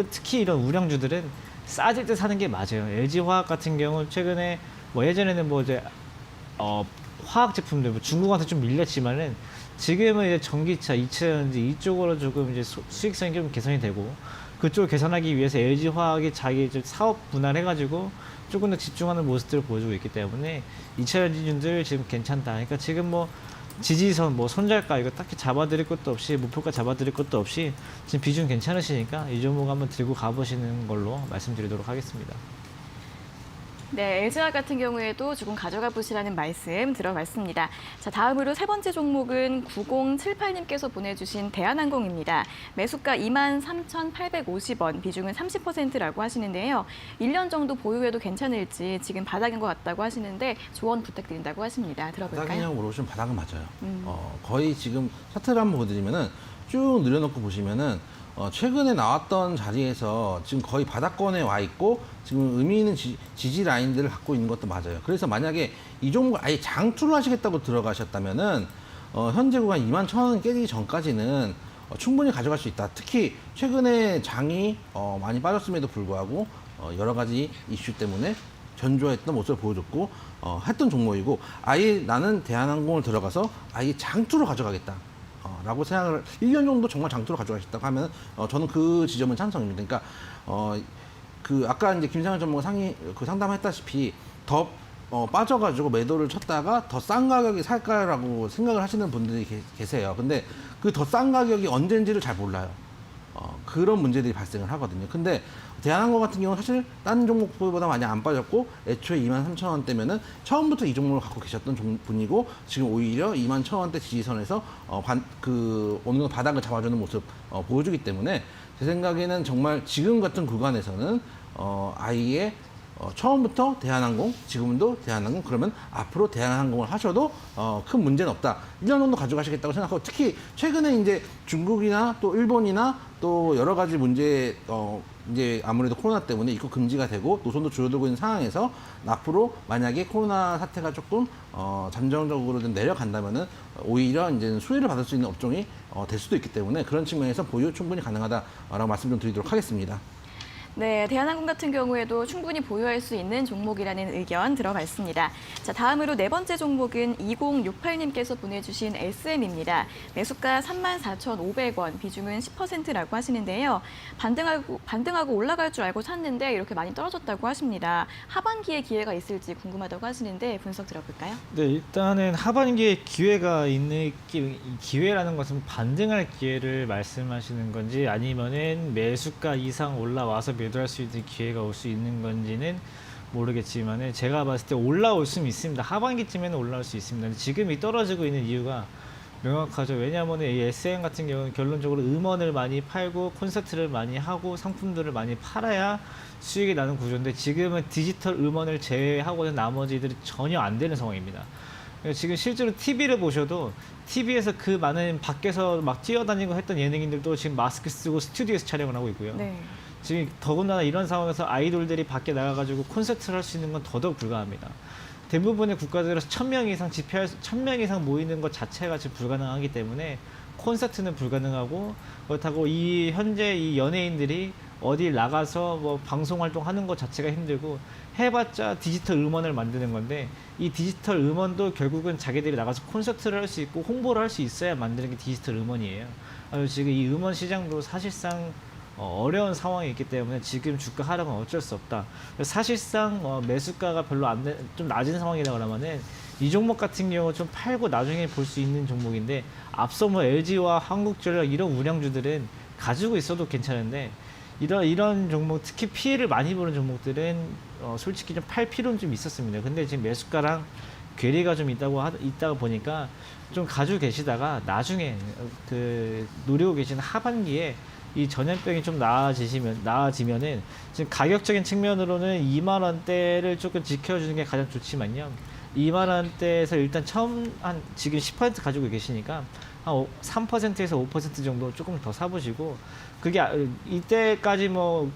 특히 이런 우량주들은 싸질 때 사는 게 맞아요. LG화학 같은 경우 최근에 뭐 예전에는 뭐 이제 화학 제품들 뭐 중국한테 좀 밀렸지만은 지금은 이제 전기차, 2차전지 이쪽으로 조금 이제 수익성이 좀 개선이 되고 그쪽을 개선하기 위해서 LG화학이 자기 이제 사업 분할해 가지고 조금 더 집중하는 모습들을 보여주고 있기 때문에 2차전지주들 지금 괜찮다. 그러니까 지금 뭐 지지선, 뭐 손절가 이거 딱히 잡아드릴 것도 없이 목표가 잡아드릴 것도 없이 지금 비중 괜찮으시니까 이 종목 한번 들고 가보시는 걸로 말씀드리도록 하겠습니다. 네, LG화 같은 경우에도 조금 가져가 보시라는 말씀 들어봤습니다. 자, 다음으로 세 번째 종목은 9078님께서 보내주신 대한항공입니다. 매수가 23,850원, 비중은 30%라고 하시는데요. 1년 정도 보유해도 괜찮을지 지금 바닥인 것 같다고 하시는데 조언 부탁드린다고 하십니다. 들어볼까요? 바닥이냐고 물어보시면 바닥은 맞아요. 거의 지금 차트를 한번 보여드리면은 쭉 늘려놓고 보시면은 최근에 나왔던 자리에서 지금 거의 바닥권에 와 있고 지금 의미 있는 지지 라인들을 갖고 있는 것도 맞아요. 그래서 만약에 이 종목을 아예 장투를 하시겠다고 들어가셨다면은 현재 구간 21,000원 깨지기 전까지는 충분히 가져갈 수 있다. 특히 최근에 장이 많이 빠졌음에도 불구하고 여러 가지 이슈 때문에 견조했던 모습을 보여줬고 했던 종목이고 아예 나는 대한항공을 들어가서 아예 장투로 가져가겠다. 라고 생각을 1년 정도 정말 장투로 가져가셨다고 하면 저는 그 지점은 찬성입니다. 그러니까 그 아까 이제 김상현 전문가 상담했다시피 더 빠져가지고 매도를 쳤다가 더 싼 가격에 살까라고 생각을 하시는 분들이 계세요. 근데 그 더 싼 가격이 언제인지를 잘 몰라요. 그런 문제들이 발생을 하거든요. 근데 대한항공 같은 경우는 사실 다른 종목보다 많이 안 빠졌고 애초에 23,000원대면은 처음부터 이 종목을 갖고 계셨던 분이고 지금 오히려 21,000원대 지지선에서 어느 정도 바닥을 잡아주는 모습 보여주기 때문에 제 생각에는 정말 지금 같은 구간에서는 아예 처음부터 대한항공, 지금도 대한항공, 그러면 앞으로 대한항공을 하셔도 큰 문제는 없다. 1년 정도 가져가시겠다고 생각하고 특히 최근에 이제 중국이나 또 일본이나 또 여러 가지 문제, 이제 아무래도 코로나 때문에 입국 금지가 되고 노선도 줄어들고 있는 상황에서 앞으로 만약에 코로나 사태가 조금 잠정적으로 좀 내려간다면은 오히려 이제 수혜를 받을 수 있는 업종이 될 수도 있기 때문에 그런 측면에서 보유 충분히 가능하다라고 말씀 좀 드리도록 하겠습니다. 네, 대한항공 같은 경우에도 충분히 보유할 수 있는 종목이라는 의견 들어봤습니다. 자, 다음으로 네 번째 종목은 2068님께서 보내주신 SM입니다. 매수가 34,500원, 비중은 10%라고 하시는데요. 반등하고 올라갈 줄 알고 샀는데 이렇게 많이 떨어졌다고 하십니다. 하반기에 기회가 있을지 궁금하다고 하시는데 분석 들어볼까요? 네, 일단은 하반기에 기회가 있는 기회라는 것은 반등할 기회를 말씀하시는 건지 아니면은 매수가 이상 올라와서 매도할 수 있는 기회가 올 수 있는 건지는 모르겠지만 제가 봤을 때 올라올 수는 있습니다. 하반기쯤에는 올라올 수 있습니다. 지금 이 떨어지고 있는 이유가 명확하죠. 왜냐하면 이 SM 같은 경우는 결론적으로 음원을 많이 팔고 콘서트를 많이 하고 상품들을 많이 팔아야 수익이 나는 구조인데 지금은 디지털 음원을 제외하고는 나머지들이 전혀 안 되는 상황입니다. 지금 실제로 TV를 보셔도 TV에서 그 많은 밖에서 막 뛰어다니고 했던 예능인들도 지금 마스크 쓰고 스튜디오에서 촬영을 하고 있고요. 네. 지금 더군다나 이런 상황에서 아이돌들이 밖에 나가가지고 콘서트를 할 수 있는 건 더더욱 불가합니다. 대부분의 국가들에서 1,000명 이상 1,000명 이상 모이는 것 자체가 지금 불가능하기 때문에 콘서트는 불가능하고 그렇다고 현재 이 연예인들이 어디 나가서 뭐 방송 활동하는 것 자체가 힘들고 해봤자 디지털 음원을 만드는 건데 이 디지털 음원도 결국은 자기들이 나가서 콘서트를 할 수 있고 홍보를 할 수 있어야 만드는 게 디지털 음원이에요. 지금 이 음원 시장도 사실상 어려운 상황이 있기 때문에 지금 주가 하락은 어쩔 수 없다. 사실상 매수가가 별로 좀 낮은 상황이다 그러면은 이 종목 같은 경우 좀 팔고 나중에 볼 수 있는 종목인데 앞서 뭐 LG와 한국전력 이런 운영주들은 가지고 있어도 괜찮은데 이런 종목 특히 피해를 많이 보는 종목들은 솔직히 좀 팔 필요는 좀 있었습니다. 근데 지금 매수가랑 괴리가 좀 있다가 보니까 좀 가지고 계시다가 나중에 노리고 계시는 하반기에 이 전염병이 좀 나아지면은 지금 가격적인 측면으로는 2만 원대를 조금 지켜주는 게 가장 좋지만요. 2만 원대에서 일단 지금 10% 가지고 계시니까 한 3%에서 5% 정도 조금 더 사보시고 그게 이때까지 뭐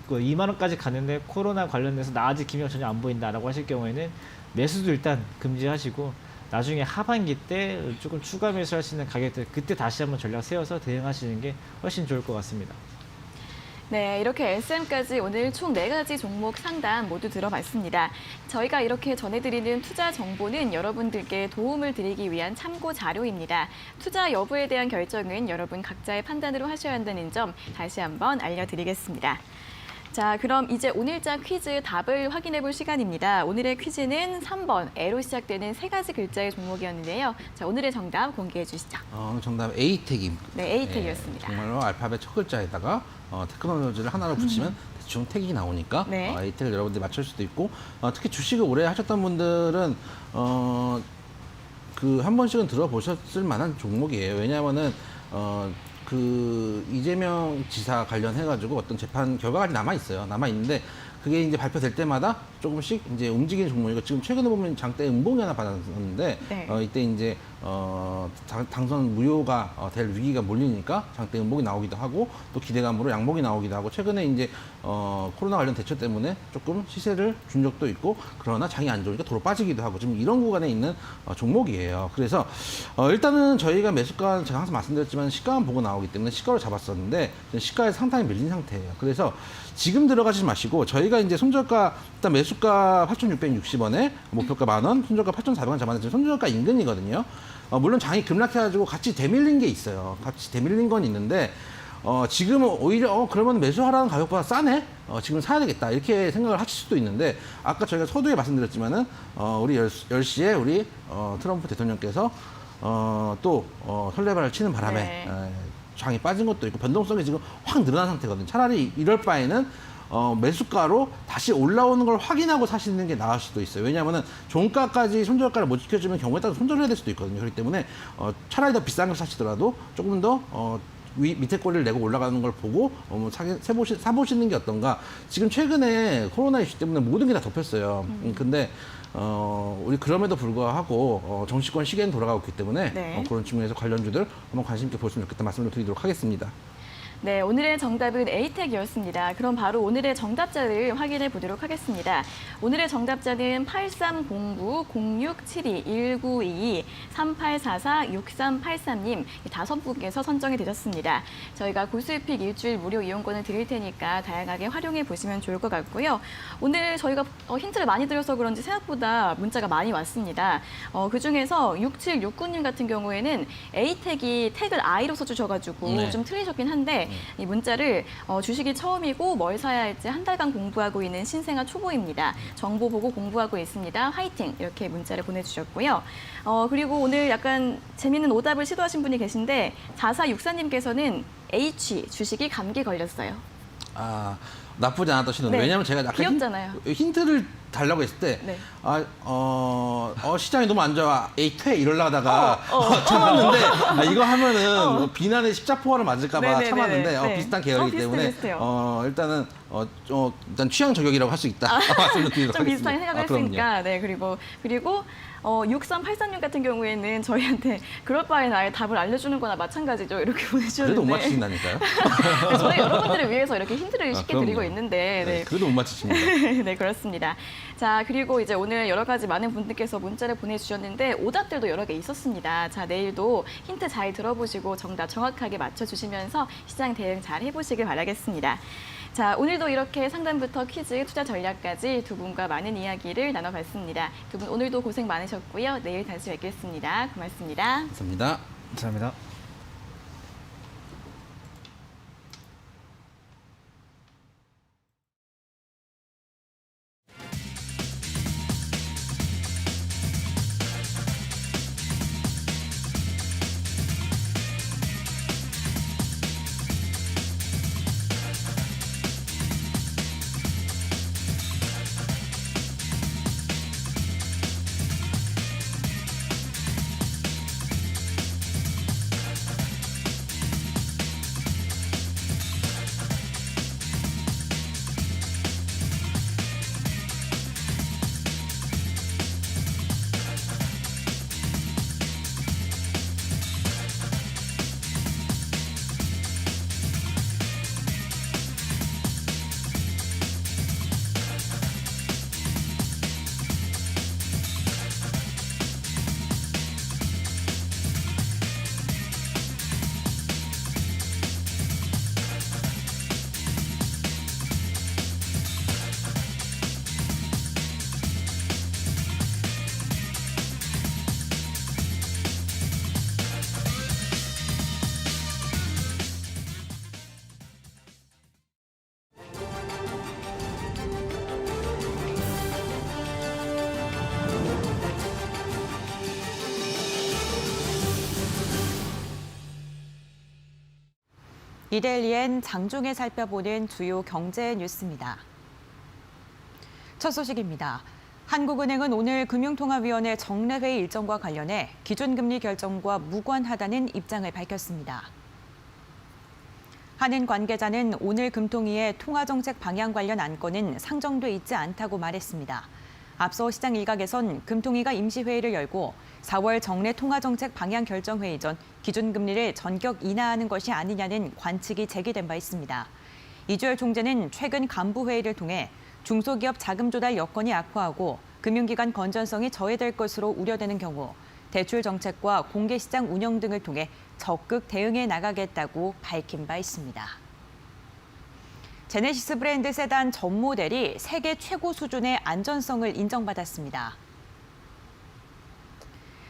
2만 원까지 갔는데 코로나 관련돼서 나아질 기미가 전혀 안 보인다라고 하실 경우에는 매수도 일단 금지하시고 나중에 하반기 때 조금 추가 매수할 수 있는 가격들 그때 다시 한번 전략 세워서 대응하시는 게 훨씬 좋을 것 같습니다. 네, 이렇게 SM까지 오늘 총 4가지 종목 상담 모두 들어봤습니다. 저희가 이렇게 전해드리는 투자 정보는 여러분들께 도움을 드리기 위한 참고 자료입니다. 투자 여부에 대한 결정은 여러분 각자의 판단으로 하셔야 한다는 점 다시 한번 알려드리겠습니다. 자, 그럼 이제 오늘자 퀴즈 답을 확인해 볼 시간입니다. 오늘의 퀴즈는 3번 애로 시작되는 세 가지 글자의 종목이었는데요. 자, 오늘의 정답 공개해 주시죠. 정답 A택임. 네, A택이었습니다. 정말로 알파벳 첫 글자에다가 테크놀로지를 하나로 붙이면 대충 택이 나오니까 네. A택을 여러분들이 맞출 수도 있고 특히 주식을 오래 하셨던 분들은 그 한 번씩은 들어보셨을 만한 종목이에요. 왜냐하면은 그 이재명 지사 관련해가지고 어떤 재판 결과가 아직 남아 있어요. 남아 있는데 그게 이제 발표될 때마다 조금씩 이제 움직이는 종목이고 지금 최근에 보면 장대 음봉이 하나 받았는데 네. 이때 이제 당선 무효가 될 위기가 몰리니까 장대 음봉이 나오기도 하고 또 기대감으로 양봉이 나오기도 하고 최근에 이제 코로나 관련 대처 때문에 조금 시세를 준 적도 있고 그러나 장이 안 좋으니까 도로 빠지기도 하고 지금 이런 구간에 있는 종목이에요. 그래서 일단은 저희가 매수가 제가 항상 말씀드렸지만 시가만 보고 나오기 때문에 시가로 잡았었는데 시가에 상당히 밀린 상태예요. 그래서 지금 들어가지 마시고 저희가 이제 손절가 일단 매수가 8,660원에 목표가 10,000원, 손절가 8,400원 잡았는데 손절가 인근이거든요. 물론 장이 급락해가지고 같이 대밀린 게 있어요. 같이 대밀린 건 있는데 지금은 오히려 그러면 매수하라는 가격보다 싸네? 지금 사야 되겠다 이렇게 생각을 하실 수도 있는데 아까 저희가 서두에 말씀드렸지만은 우리 10시에 우리 트럼프 대통령께서 또 설레발을 치는 바람에 네. 장이 빠진 것도 있고 변동성이 지금 확 늘어난 상태거든요. 차라리 이럴 바에는 매수가로 다시 올라오는 걸 확인하고 사시는 게 나을 수도 있어요. 왜냐하면 종가까지 손절가를 못 지켜주면 경우에 따라 손절을 해야 될 수도 있거든요. 그렇기 때문에 차라리 더 비싼 걸 사시더라도 조금 더 밑에 꼬리를 내고 올라가는 걸 보고 사보시는 게 어떤가. 지금 최근에 코로나 이슈 때문에 모든 게 다 덮였어요. 근데 우리 그럼에도 불구하고 정치권 시계는 돌아가고 있기 때문에 네. 그런 측면에서 관련주들 한번 관심 있게 보시면 좋겠다 말씀을 드리도록 하겠습니다. 네, 오늘의 정답은 A택이었습니다. 그럼 바로 오늘의 정답자를 확인해 보도록 하겠습니다. 오늘의 정답자는 8309-1922-3922-3844-6383님 5분께서 선정이 되셨습니다. 저희가 고수익 일주일 무료 이용권을 드릴 테니까 다양하게 활용해 보시면 좋을 것 같고요. 오늘 저희가 힌트를 많이 드려서 그런지 생각보다 문자가 많이 왔습니다. 그중에서 6769님 같은 경우에는 A택이 택을 I로 써주셔가지고 네. 좀 틀리셨긴 한데 이 문자를 주식이 처음이고 뭘 사야 할지 한 달간 공부하고 있는 신생아 초보입니다. 정보 보고 공부하고 있습니다. 화이팅! 이렇게 문자를 보내주셨고요. 그리고 오늘 약간 재미있는 오답을 시도하신 분이 계신데 4464님께서는 H, 주식이 감기 걸렸어요. 나쁘지 않았다 시는 네. 왜냐면 제가 아까 귀엽잖아요. 힌트를 달라고 했을 때 네. 시장이 너무 안 좋아 에이 퇴 이러려다가 참았는데 이거 하면은 비난의 십자포화를 맞을까 봐 네네네네. 참았는데 네. 비슷한 계열이기 때문에 비슷해요. 일단은 일단 취향 저격이라고 할 수 있다 말씀을 드리도록 좀 하겠습니다. 비슷하게 생각을 그럼요. 했으니까. 네, 그리고 6383님 같은 경우에는 저희한테 그럴 바에는 아예 답을 알려주는 거나 마찬가지죠. 이렇게 보내주셨는데. 그래도 못 맞히신다니까요. 네, 저희 여러분들을 위해서 이렇게 힌트를 쉽게 그럼요. 드리고 있는데. 네, 네. 그래도 못 맞히십니다. 네, 그렇습니다. 자, 그리고 이제 오늘 여러 가지 많은 분들께서 문자를 보내주셨는데 오답들도 여러 개 있었습니다. 자, 내일도 힌트 잘 들어보시고 정답 정확하게 맞춰주시면서 시장 대응 잘 해보시길 바라겠습니다. 자, 오늘도 이렇게 상담부터 퀴즈, 투자 전략까지 두 분과 많은 이야기를 나눠봤습니다. 두 분 오늘도 고생 많으셨고요. 내일 다시 뵙겠습니다. 고맙습니다. 감사합니다. 감사합니다. 이데일리엔 장중에 살펴보는 주요 경제 뉴스입니다. 첫 소식입니다. 한국은행은 오늘 금융통화위원회 정례회의 일정과 관련해 기준금리 결정과 무관하다는 입장을 밝혔습니다. 한은 관계자는 오늘 금통위의 통화정책 방향 관련 안건은 상정돼 있지 않다고 말했습니다. 앞서 시장 일각에선 금통위가 임시회의를 열고 4월 정례 통화정책 방향 결정회의 전 기준금리를 전격 인하하는 것이 아니냐는 관측이 제기된 바 있습니다. 이주열 총재는 최근 간부회의를 통해 중소기업 자금 조달 여건이 악화하고 금융기관 건전성이 저해될 것으로 우려되는 경우 대출 정책과 공개시장 운영 등을 통해 적극 대응해 나가겠다고 밝힌 바 있습니다. 제네시스 브랜드 세단 전 모델이 세계 최고 수준의 안전성을 인정받았습니다.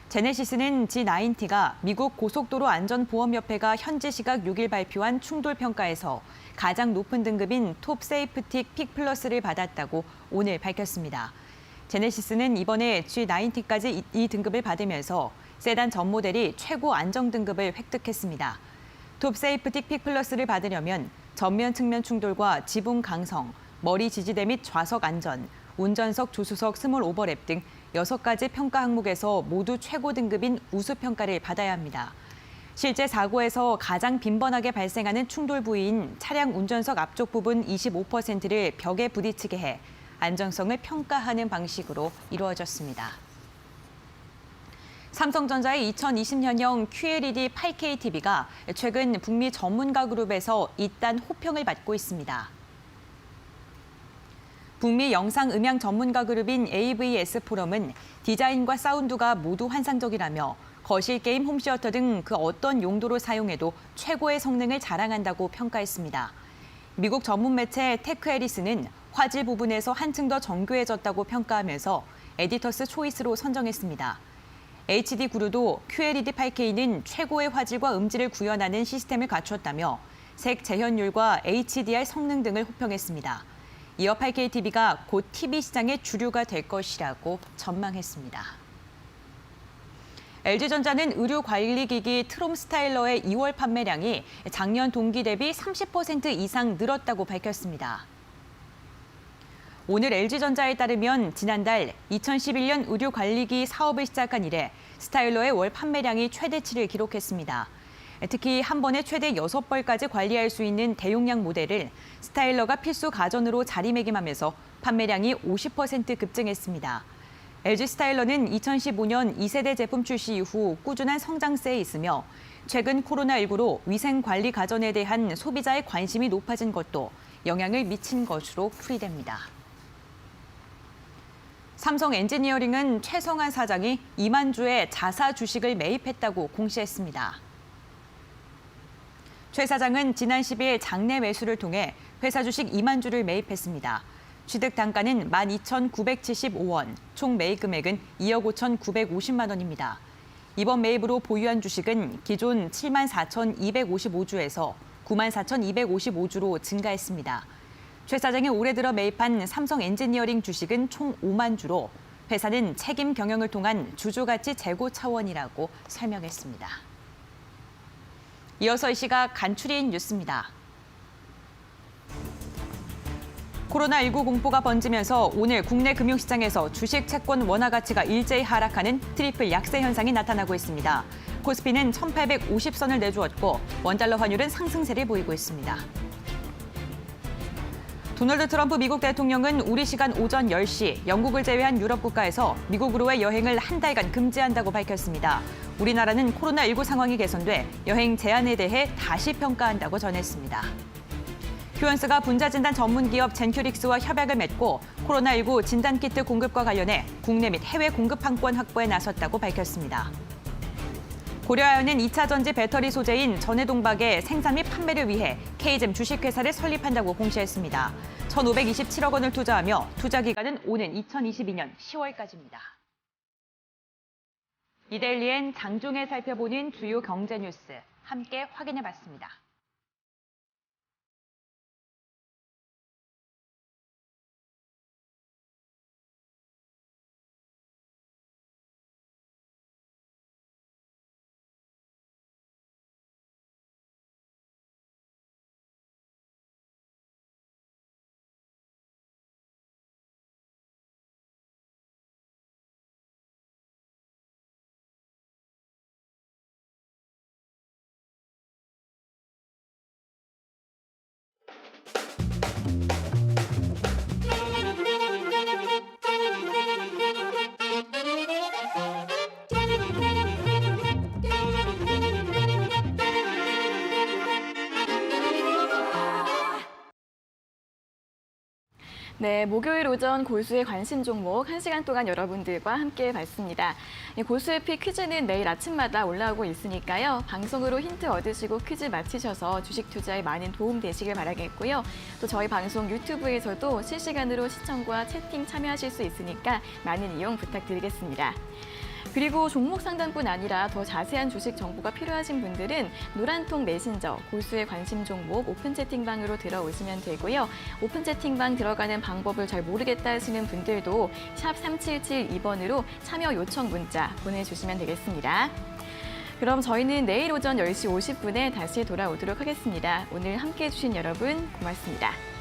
제네시스는 G90가 미국 고속도로 안전보험협회가 현지 시각 6일 발표한 충돌 평가에서 가장 높은 등급인 톱 세이프티 픽 플러스를 받았다고 오늘 밝혔습니다. 제네시스는 이번에 G90까지 이 등급을 받으면서 세단 전 모델이 최고 안정 등급을 획득했습니다. 톱 세이프티 픽 플러스를 받으려면 전면 측면 충돌과 지붕 강성, 머리 지지대 및 좌석 안전, 운전석 조수석 스몰 오버랩 등 6가지 평가 항목에서 모두 최고 등급인 우수 평가를 받아야 합니다. 실제 사고에서 가장 빈번하게 발생하는 충돌 부위인 차량 운전석 앞쪽 부분 25%를 벽에 부딪히게 해 안정성을 평가하는 방식으로 이루어졌습니다. 삼성전자의 2020년형 QLED 8K TV가 최근 북미 전문가 그룹에서 잇단 호평을 받고 있습니다. 북미 영상 음향 전문가 그룹인 AVS 포럼은 디자인과 사운드가 모두 환상적이라며 거실 게임, 홈시어터 등 그 어떤 용도로 사용해도 최고의 성능을 자랑한다고 평가했습니다. 미국 전문 매체 테크에리스는 화질 부분에서 한층 더 정교해졌다고 평가하면서 에디터스 초이스로 선정했습니다. HD 구루도 QLED 8K는 최고의 화질과 음질을 구현하는 시스템을 갖추었다며 색 재현율과 HDR 성능 등을 호평했습니다. 이어 8K TV가 곧 TV 시장의 주류가 될 것이라고 전망했습니다. LG전자는 의료관리기기 트롬 스타일러의 2월 판매량이 작년 동기 대비 30% 이상 늘었다고 밝혔습니다. 오늘 LG전자에 따르면 지난달 2011년 의료관리기 사업을 시작한 이래 스타일러의 월 판매량이 최대치를 기록했습니다. 특히 한 번에 최대 6벌까지 관리할 수 있는 대용량 모델을 스타일러가 필수 가전으로 자리매김하면서 판매량이 50% 급증했습니다. LG 스타일러는 2015년 2세대 제품 출시 이후 꾸준한 성장세에 있으며 최근 코로나19로 위생관리 가전에 대한 소비자의 관심이 높아진 것도 영향을 미친 것으로 풀이됩니다. 삼성 엔지니어링은 최성한 사장이 2만 주의 자사 주식을 매입했다고 공시했습니다. 최 사장은 지난 10일 장내 매수를 통해 회사 주식 2만 주를 매입했습니다. 취득 단가는 12,975원, 총 매입 금액은 2억 5,950만 원입니다. 이번 매입으로 보유한 주식은 기존 74,255주에서 94,255주로 증가했습니다. 최 사장이 올해 들어 매입한 삼성 엔지니어링 주식은 총 5만 주로 회사는 책임 경영을 통한 주주가치 재고 차원이라고 설명했습니다. 이어서 이 시각 간추린 뉴스입니다. 코로나19 공포가 번지면서 오늘 국내 금융시장에서 주식 채권 원화 가치가 일제히 하락하는 트리플 약세 현상이 나타나고 있습니다. 코스피는 1,850선을 내주었고 원달러 환율은 상승세를 보이고 있습니다. 도널드 트럼프 미국 대통령은 우리 시간 오전 10시 영국을 제외한 유럽 국가에서 미국으로의 여행을 한 달간 금지한다고 밝혔습니다. 우리나라는 코로나19 상황이 개선돼 여행 제한에 대해 다시 평가한다고 전했습니다. 큐언스가 분자진단 전문기업 젠큐릭스와 협약을 맺고 코로나19 진단키트 공급과 관련해 국내 및 해외 공급 항권 확보에 나섰다고 밝혔습니다. 고려아연은 2차 전지 배터리 소재인 전해동박의 생산 및 판매를 위해 K잼 주식회사를 설립한다고 공시했습니다. 1,527억 원을 투자하며 투자 기간은 오는 2022년 10월까지입니다. 이데일리엔 장중에 살펴보는 주요 경제 뉴스 함께 확인해봤습니다. 네, 목요일 오전 고수의 관심 종목 1시간 동안 여러분들과 함께 봤습니다. 고수의 픽 퀴즈는 매일 아침마다 올라오고 있으니까요. 방송으로 힌트 얻으시고 퀴즈 맞히셔서 주식 투자에 많은 도움 되시길 바라겠고요. 또 저희 방송 유튜브에서도 실시간으로 시청과 채팅 참여하실 수 있으니까 많은 이용 부탁드리겠습니다. 그리고 종목 상담뿐 아니라 더 자세한 주식 정보가 필요하신 분들은 노란통 메신저 고수의 관심 종목 오픈 채팅방으로 들어오시면 되고요. 오픈 채팅방 들어가는 방법을 잘 모르겠다 하시는 분들도 샵 3772번으로 참여 요청 문자 보내주시면 되겠습니다. 그럼 저희는 내일 오전 10시 50분에 다시 돌아오도록 하겠습니다. 오늘 함께해 주신 여러분 고맙습니다.